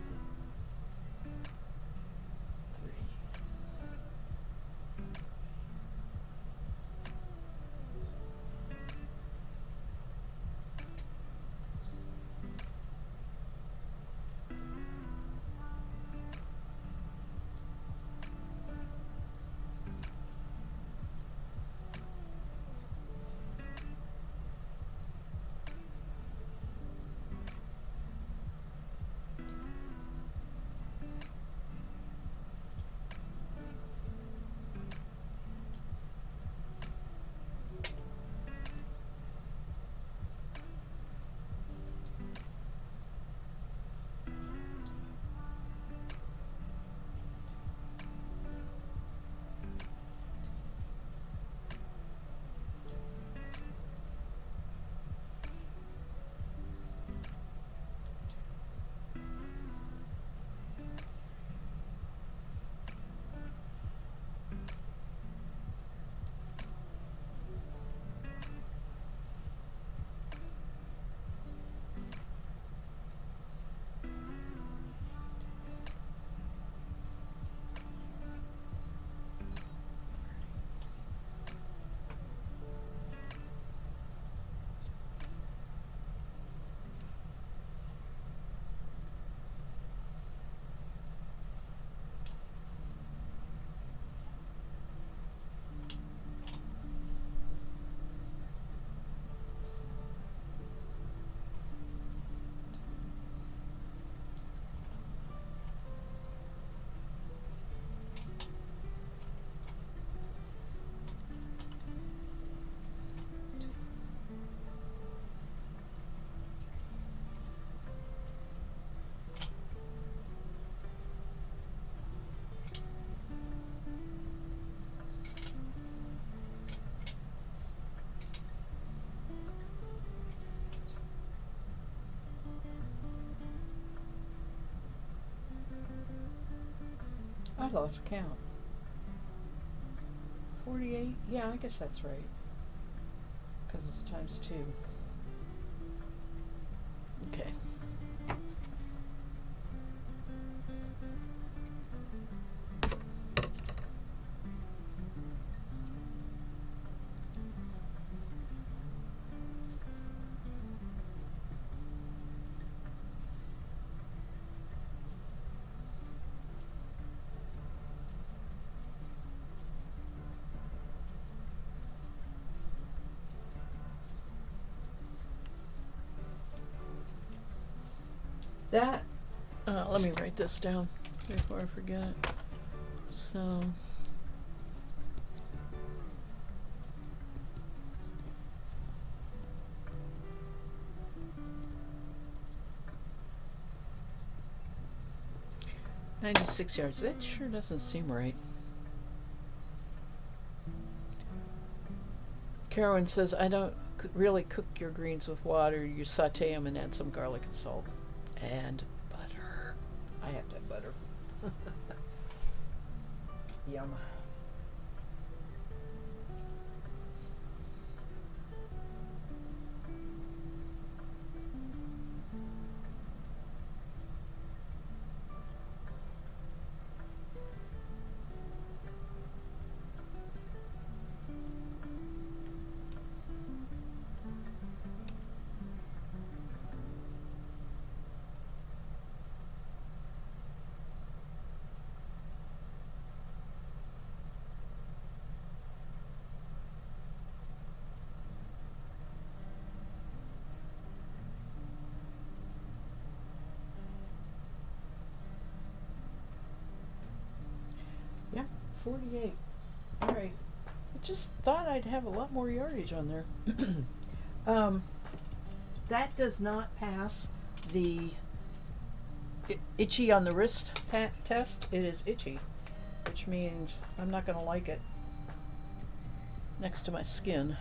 lost count. 48? Yeah, I guess that's right. Because it's times 2. Okay. That, let me write this down before I forget. So, $96. That sure doesn't seem right. Carolyn says, I don't really cook your greens with water. You saute them and add some garlic and salt. And butter. I have to have butter. Yum. Yeah, 48. All right. I just thought I'd have a lot more yardage on there. That does not pass the itchy on the wrist test. It is itchy, which means I'm not going to like it next to my skin.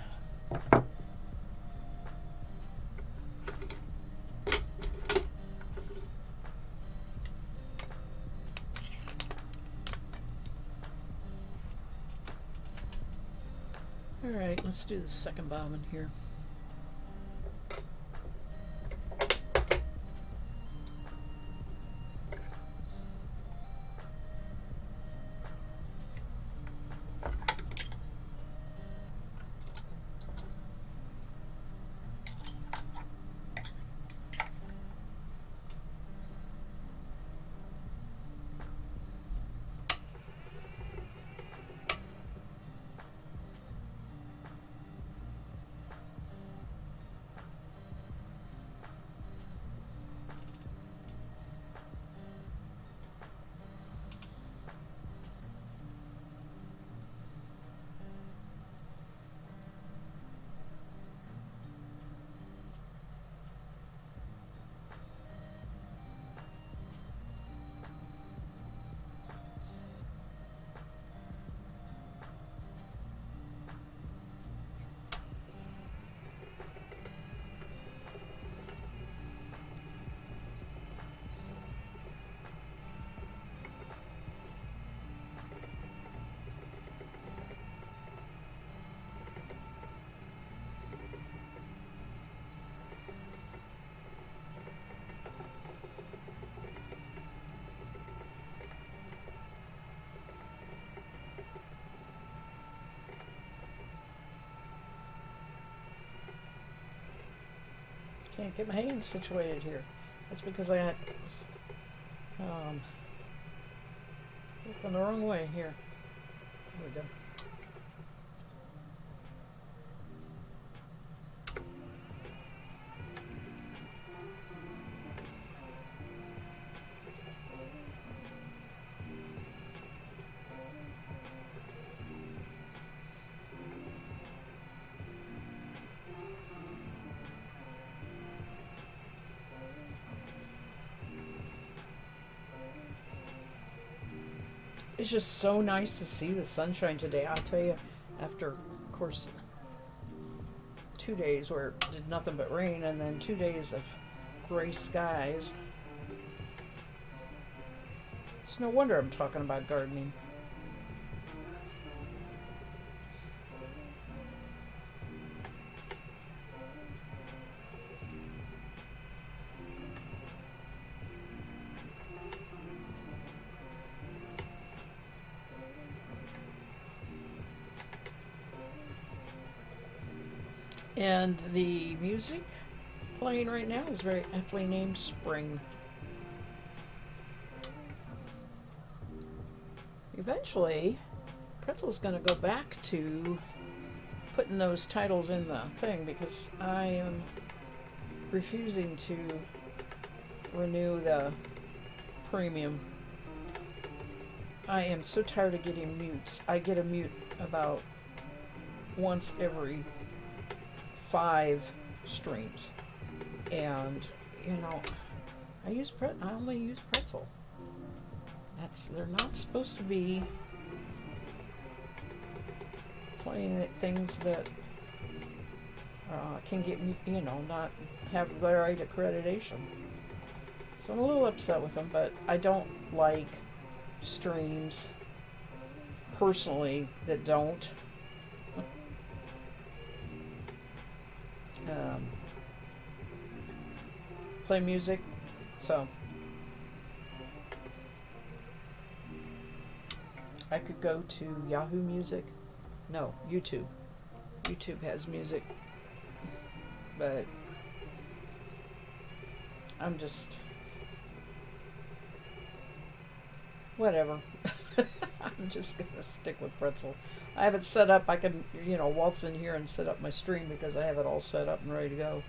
Alright, let's do the second bobbin here. Can't get my hands situated here. That's because I had looking the wrong way here. There we go. It's just so nice to see the sunshine today. I'll tell you, after, of course, 2 days where it did nothing but rain, and then 2 days of gray skies. It's no wonder I'm talking about gardening. And the music playing right now is very aptly named Spring. Eventually, Pretzel's going to go back to putting those titles in the thing because I am refusing to renew the premium. I am so tired of getting mutes. I get a mute about once every 5 streams, and I only use Pretzel. They're not supposed to be playing at things that can get not have the right accreditation. So I'm a little upset with them, but I don't like streams personally that don't. Play music, so I could go to Yahoo Music. No, YouTube. YouTube has music, but I'm just whatever. I'm just gonna stick with Pretzel. I have it set up. I can, waltz in here and set up my stream because I have it all set up and ready to go.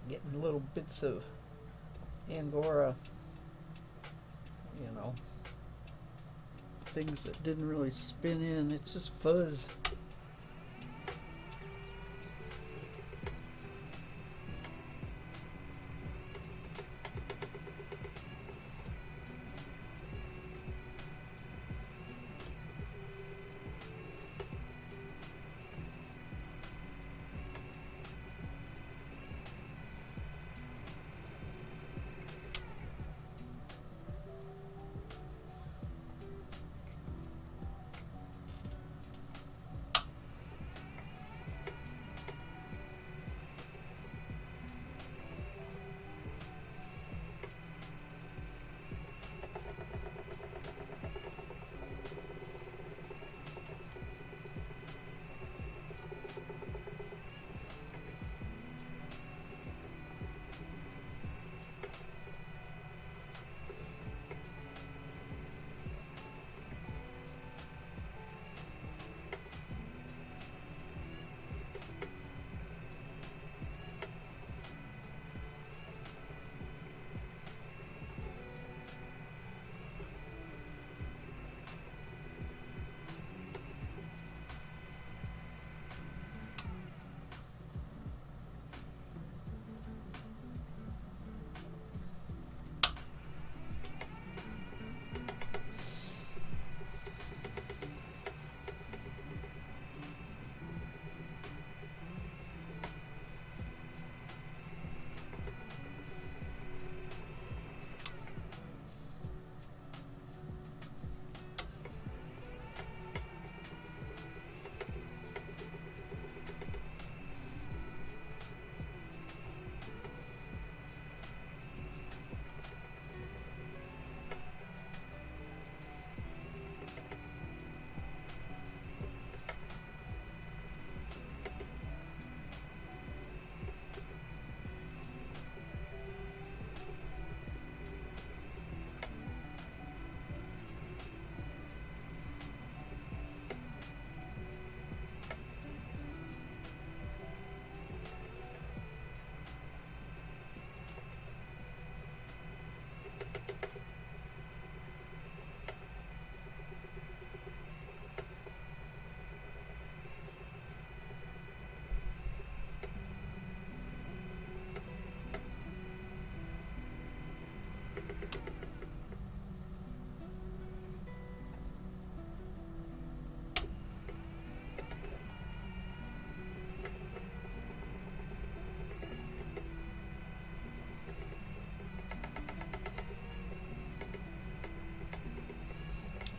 Getting little bits of Angora, things that didn't really spin in. It's just fuzz.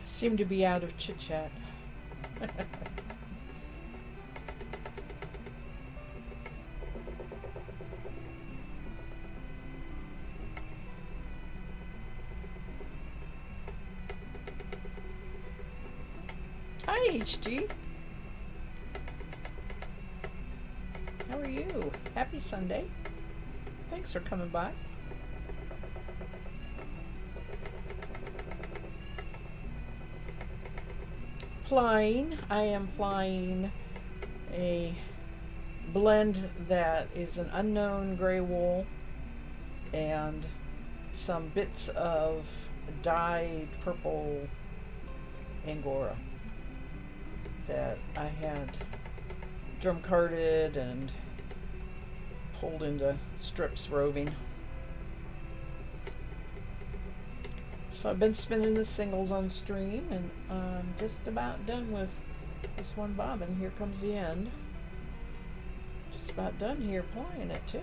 Seem to be out of chit chat. Hi, HG. How are you? Happy Sunday. Thanks for coming by. I am plying a blend that is an unknown gray wool and some bits of dyed purple Angora that I had drum carded and pulled into strips roving. So I've been spinning the singles on stream, and I'm just about done with this one bobbin. Here comes the end. Just about done here plying it too.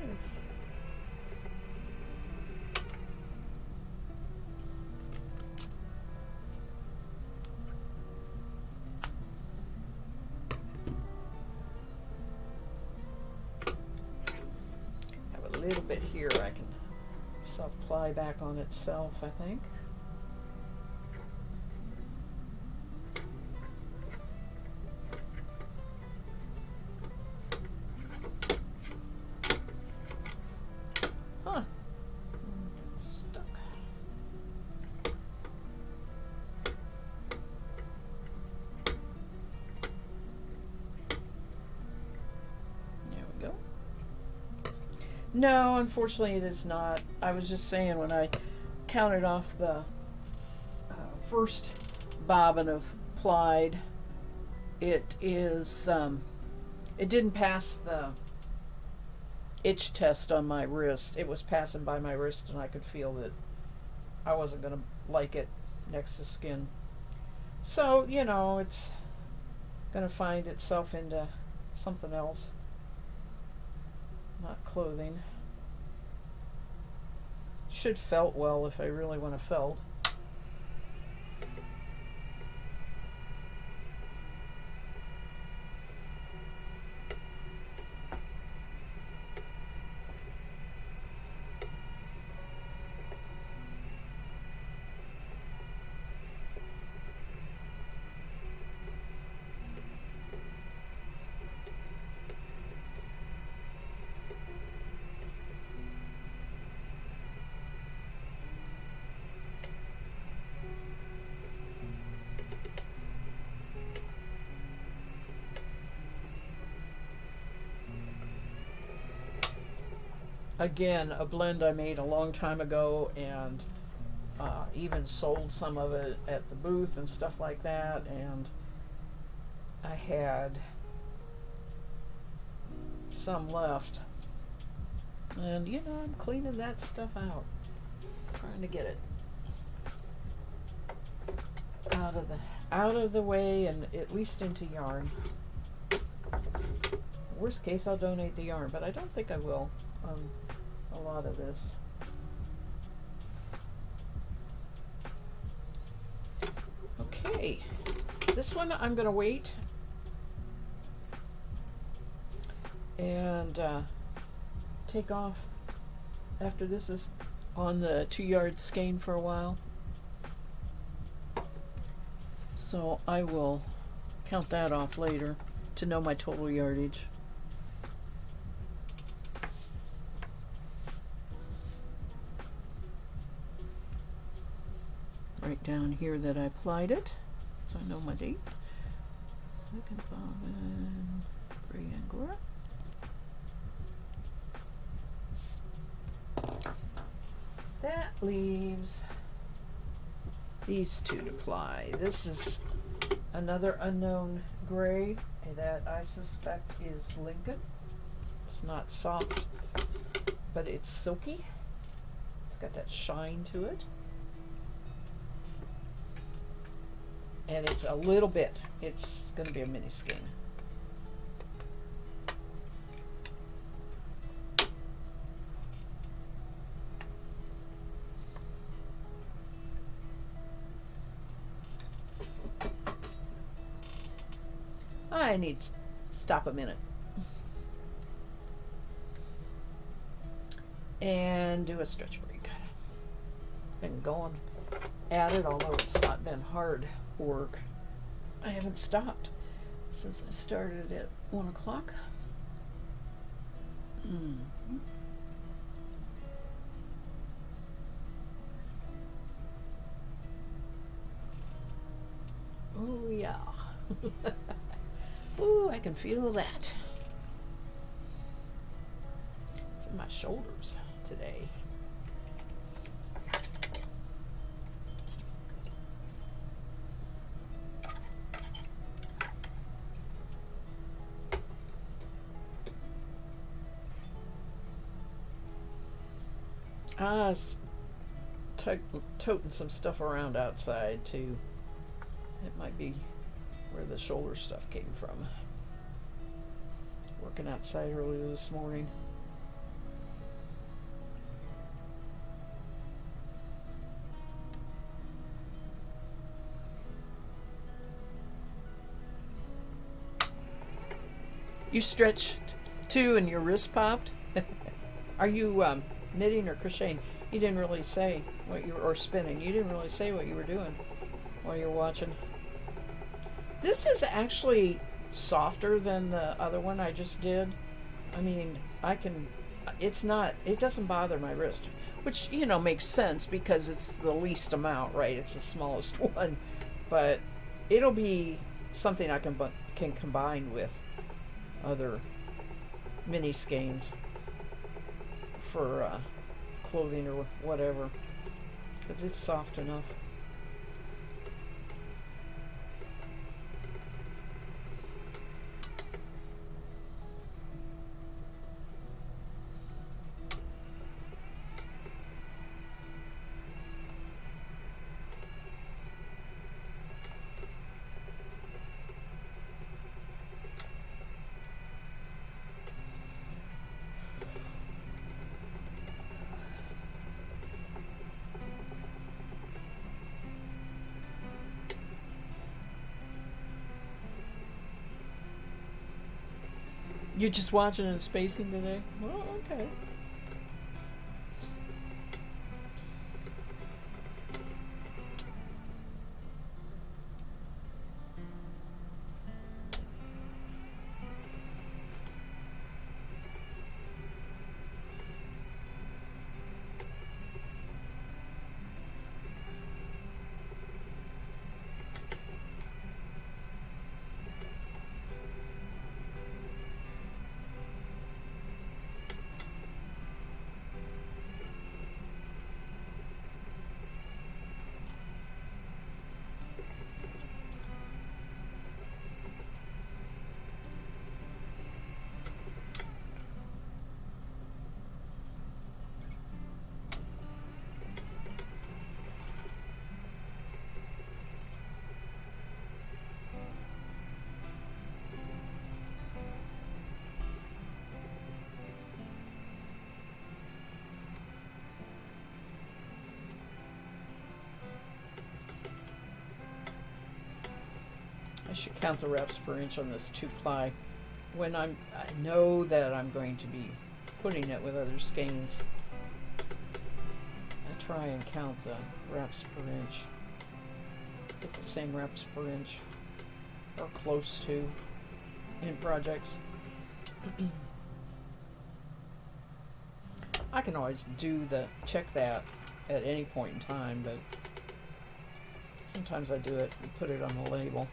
Have a little bit here I can self-ply back on itself, I think. No, unfortunately it is not. I was just saying when I counted off the first bobbin of plied, it is, it didn't pass the itch test on my wrist. It was passing by my wrist and I could feel that I wasn't going to like it next to skin. So, you know, it's going to find itself into something else. Not clothing. Should felt well if I really want to felt. Again, a blend I made a long time ago, and even sold some of it at the booth and stuff like that, and I had some left. And you know, I'm cleaning that stuff out. Trying to get it out of the way and at least into yarn. Worst case, I'll donate the yarn, but I don't think I will. A lot of this. Okay, this one I'm going to wait and take off after this is on the 2-yard skein for a while. So I will count that off later to know my total yardage. Right down here that I plied it, so I know my date. Second bobbin, gray Angora. That leaves these two to ply. This is another unknown gray that I suspect is Lincoln. It's not soft, but it's silky. got that shine to it. And it's a little bit. It's going to be a mini skein. I need to stop a minute and do a stretch break. Been going at it, although it's not been hard work. I haven't stopped since I started at 1 o'clock. Oh yeah. Ooh, I can feel that. It's in my shoulders today. Toting some stuff around outside too. It might be where the shoulder stuff came from. Working outside earlier this morning. You stretched too and your wrist popped? Are you knitting or crocheting? You didn't really say what you were, or spinning. You didn't really say what you were doing while you were watching. This is actually softer than the other one I just did. I mean, it doesn't bother my wrist, which, makes sense because it's the least amount, right? It's the smallest one, but it'll be something I can combine with other mini skeins for clothing or whatever, because it's soft enough. You're just watching and spacing today? Oh, okay. I should count the wraps per inch on this 2-ply when I know that I'm going to be putting it with other skeins. I try and count the wraps per inch. Get the same wraps per inch, or close to, in projects. I can always check that at any point in time, but sometimes I do it and put it on the label.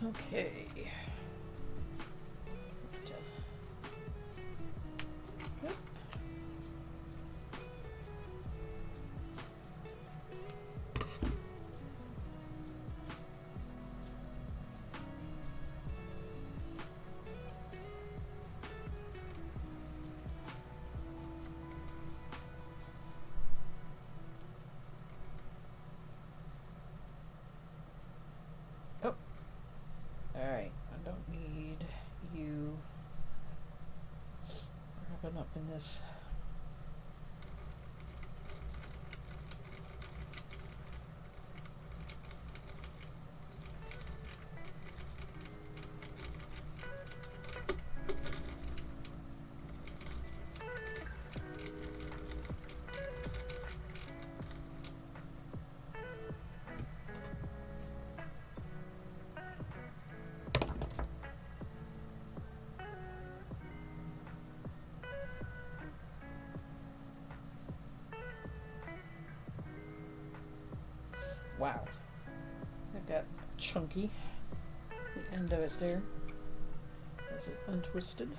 Okay. Yep. Oh. Alright, I don't need you wrapping up in this. Wow, that got chunky. The end of it there as it untwisted.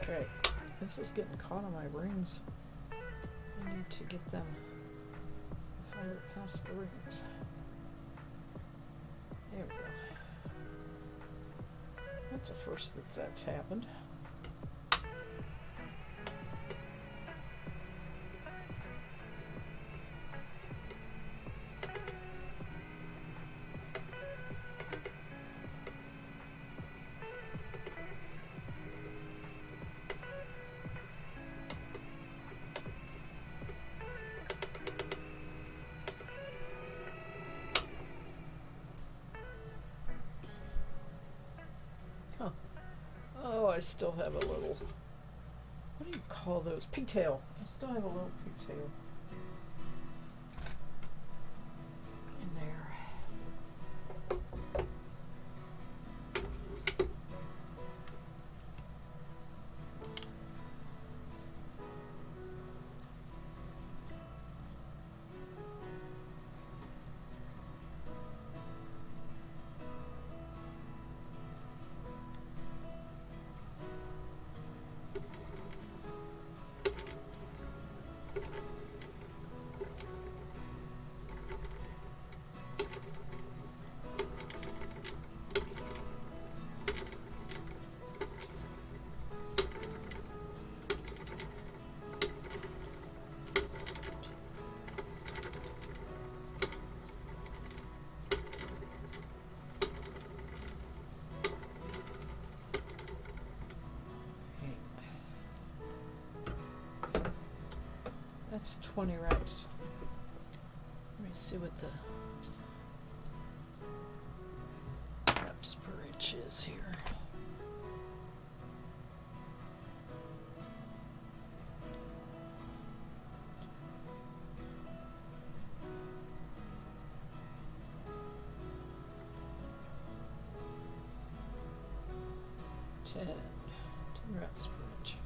Okay, this is getting caught on my rings. I need to get them fire past the rings. There we go. That's a first that's happened. Oh, I still have a little, what do you call those? Pigtail. I still have a little pigtail in there. That's 20 reps. Let me see what the reps per inch is here. Ten reps per inch.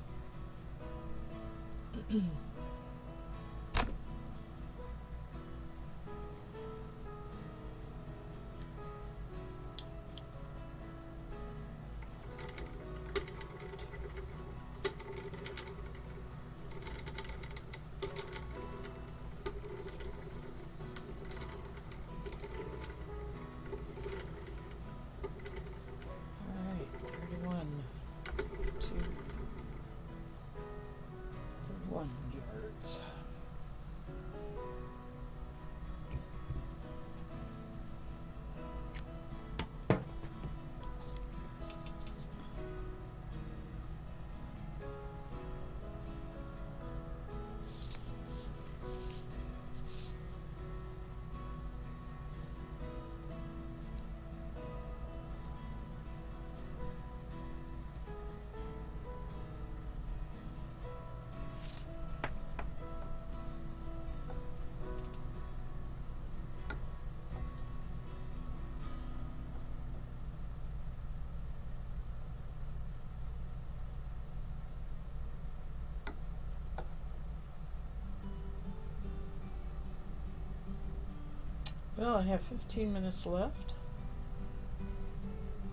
Well, I have 15 minutes left.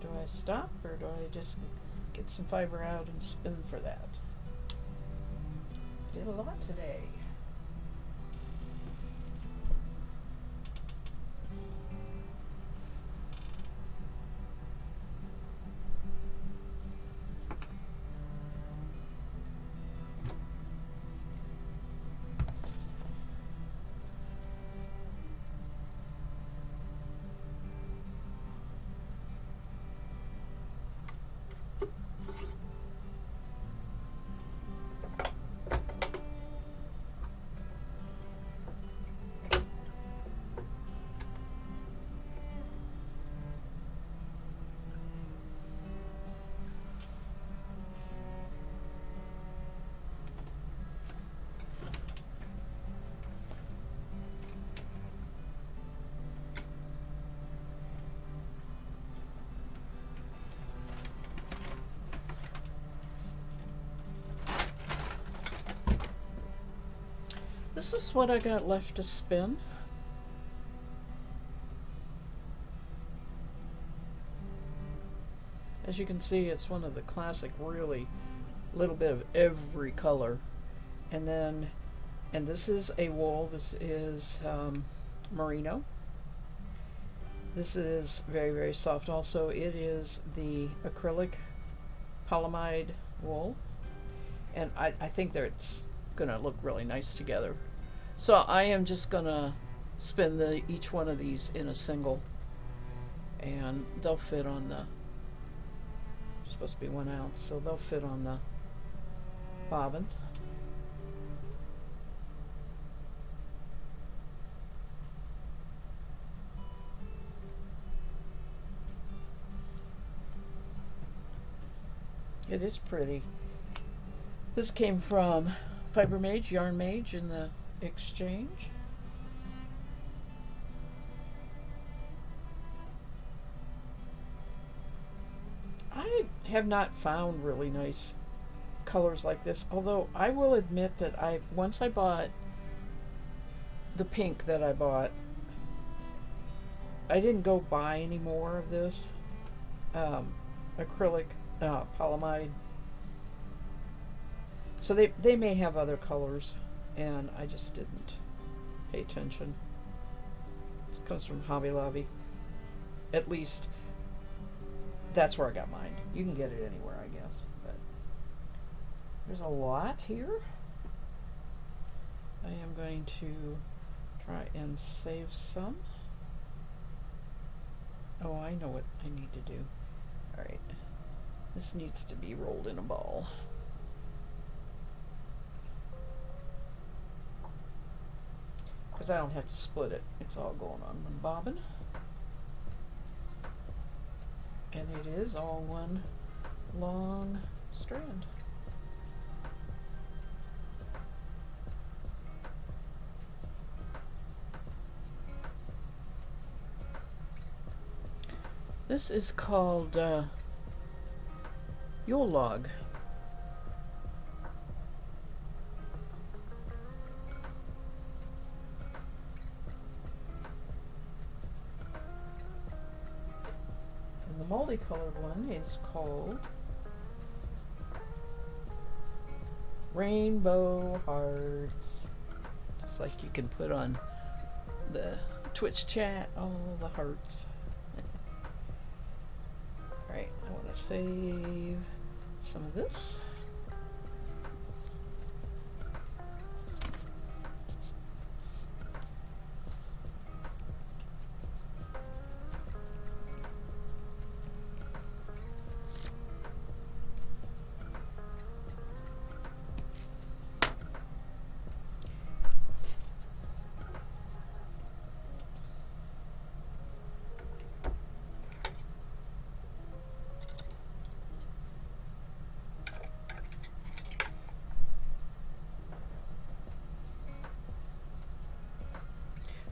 Do I stop or do I just get some fiber out and spin for that? Did a lot today. This is what I got left to spin. As you can see, it's one of the classic, really little bit of every color. And this is a wool. This is merino. This is very, very soft also. It is the acrylic polyamide wool. And I think that it's going to look really nice together. So I am just going to spin each one of these in a single. And they'll fit on the, supposed to be 1 ounce, so they'll fit on the bobbins. It is pretty. This came from Fiber Mage, Yarn Mage in the exchange. I have not found really nice colors like this, although I will admit that once I bought the pink that I bought, I didn't go buy any more of this acrylic polyamide. So they may have other colors, and I just didn't pay attention. This comes from Hobby Lobby. At least that's where I got mine. You can get it anywhere, I guess. But there's a lot here. I am going to try and save some. Oh, I know what I need to do. Alright. This needs to be rolled in a ball. Because I don't have to split it. It's all going on one bobbin. And it is all one long strand. This is called Yule Log. And the multicolored one is called Rainbow Hearts. Just like you can put on the Twitch chat, all the hearts. Alright, I want to save some of this.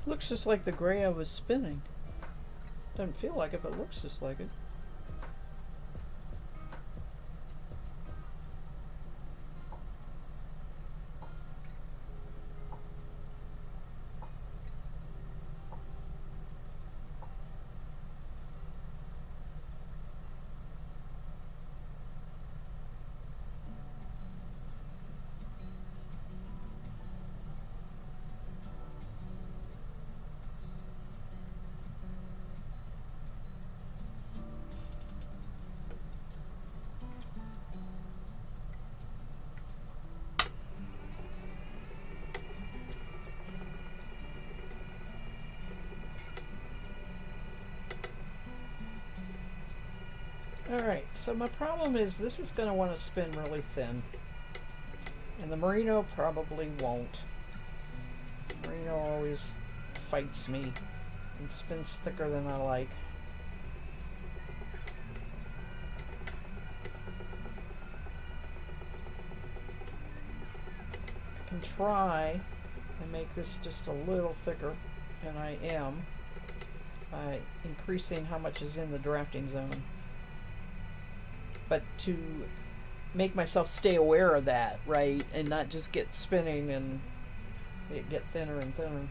Looks just like the gray I was spinning. Doesn't feel like it, but looks just like it. Alright, so my problem is this is going to want to spin really thin. And the merino probably won't. Merino always fights me and spins thicker than I like. I can try and make this just a little thicker, and I am, by increasing how much is in the drafting zone. But to make myself stay aware of that, right, and not just get spinning and it get thinner and thinner,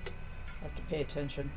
I have to pay attention.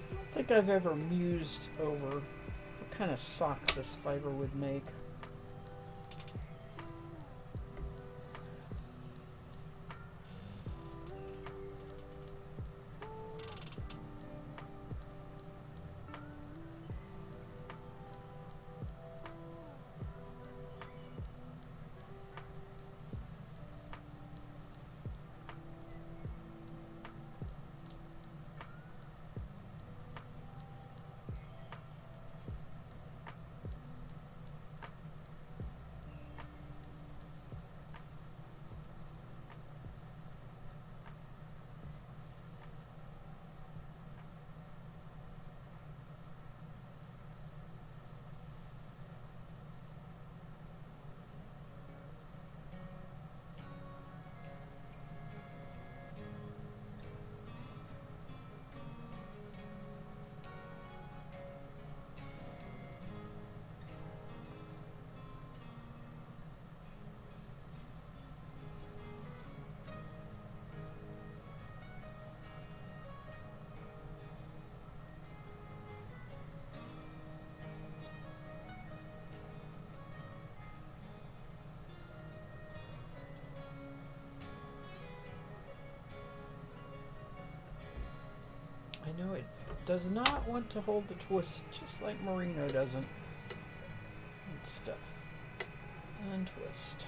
I don't think I've ever mused over what kind of socks this fiber would make. I know it does not want to hold the twist, just like merino doesn't. Let's untwist.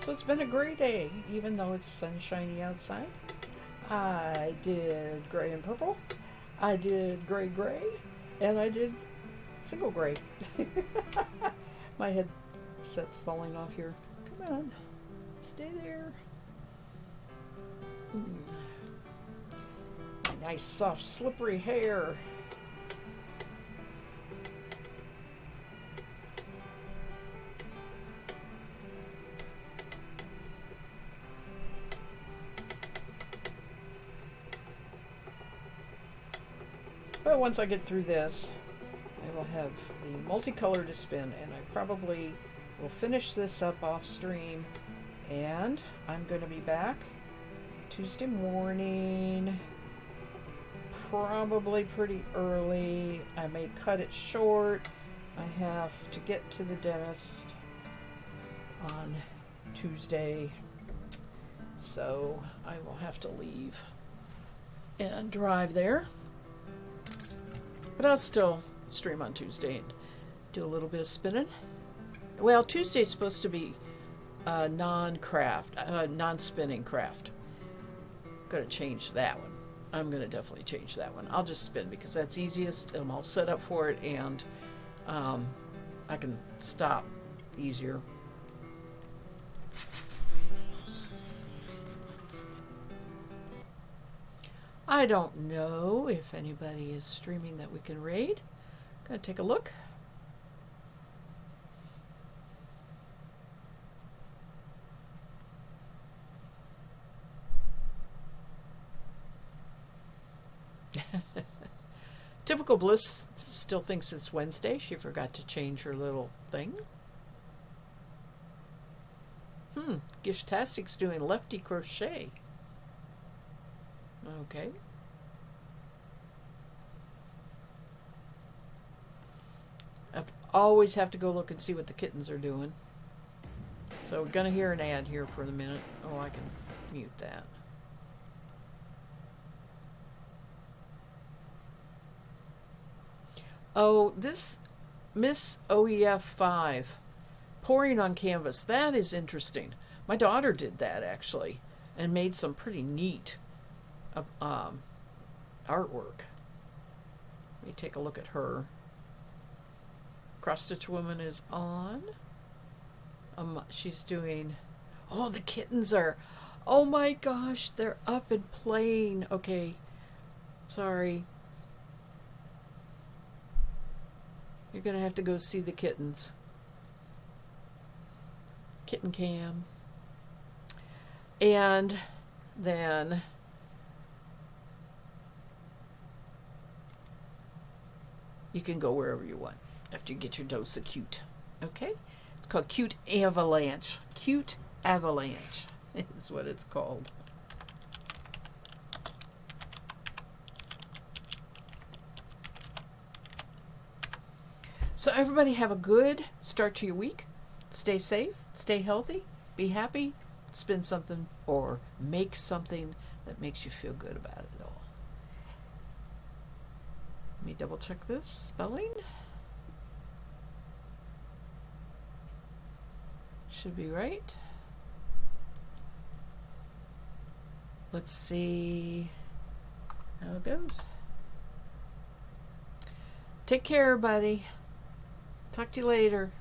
So it's been a great day, even though it's sunshiny outside. I did gray and purple. I did gray gray. And I did single gray. My headset's falling off here. Come on. Stay there. Nice, soft, slippery hair. But once I get through this, I will have the multicolor to spin, and I probably will finish this up off stream, and I'm going to be back Tuesday morning, probably pretty early. I may cut it short. I have to get to the dentist on Tuesday, so I will have to leave and drive there. But I'll still stream on Tuesday and do a little bit of spinning. Well, Tuesday's supposed to be non-spinning craft. Gonna change that one. I'm gonna definitely change that one. I'll just spin because that's easiest. I'm all set up for it, and I can stop easier. I don't know if anybody is streaming that we can raid. Gonna take a look. Typical Bliss still thinks it's Wednesday. She forgot to change her little thing. Gishtastic's doing lefty crochet. Okay. I always have to go look and see what the kittens are doing. So we're going to hear an ad here for a minute. Oh, I can mute that. Oh, this Miss OEF 5, pouring on canvas. That is interesting. My daughter did that, actually, and made some pretty neat artwork. Let me take a look at her. Cross Stitch Woman is on. She's doing... Oh, the kittens are... Oh my gosh, they're up and playing. Okay, sorry. You're going to have to go see the kittens. Kitten cam. And then... you can go wherever you want after you get your dose of cute. Okay? It's called Cute Avalanche. Cute Avalanche is what it's called. So everybody have a good start to your week. Stay safe, stay healthy, be happy, spin something or make something that makes you feel good about it all. Let me double check this spelling. Should be right. Let's see how it goes. Take care, buddy. Talk to you later.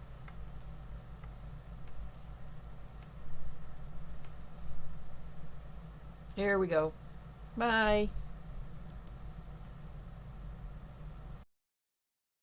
There we go. Bye.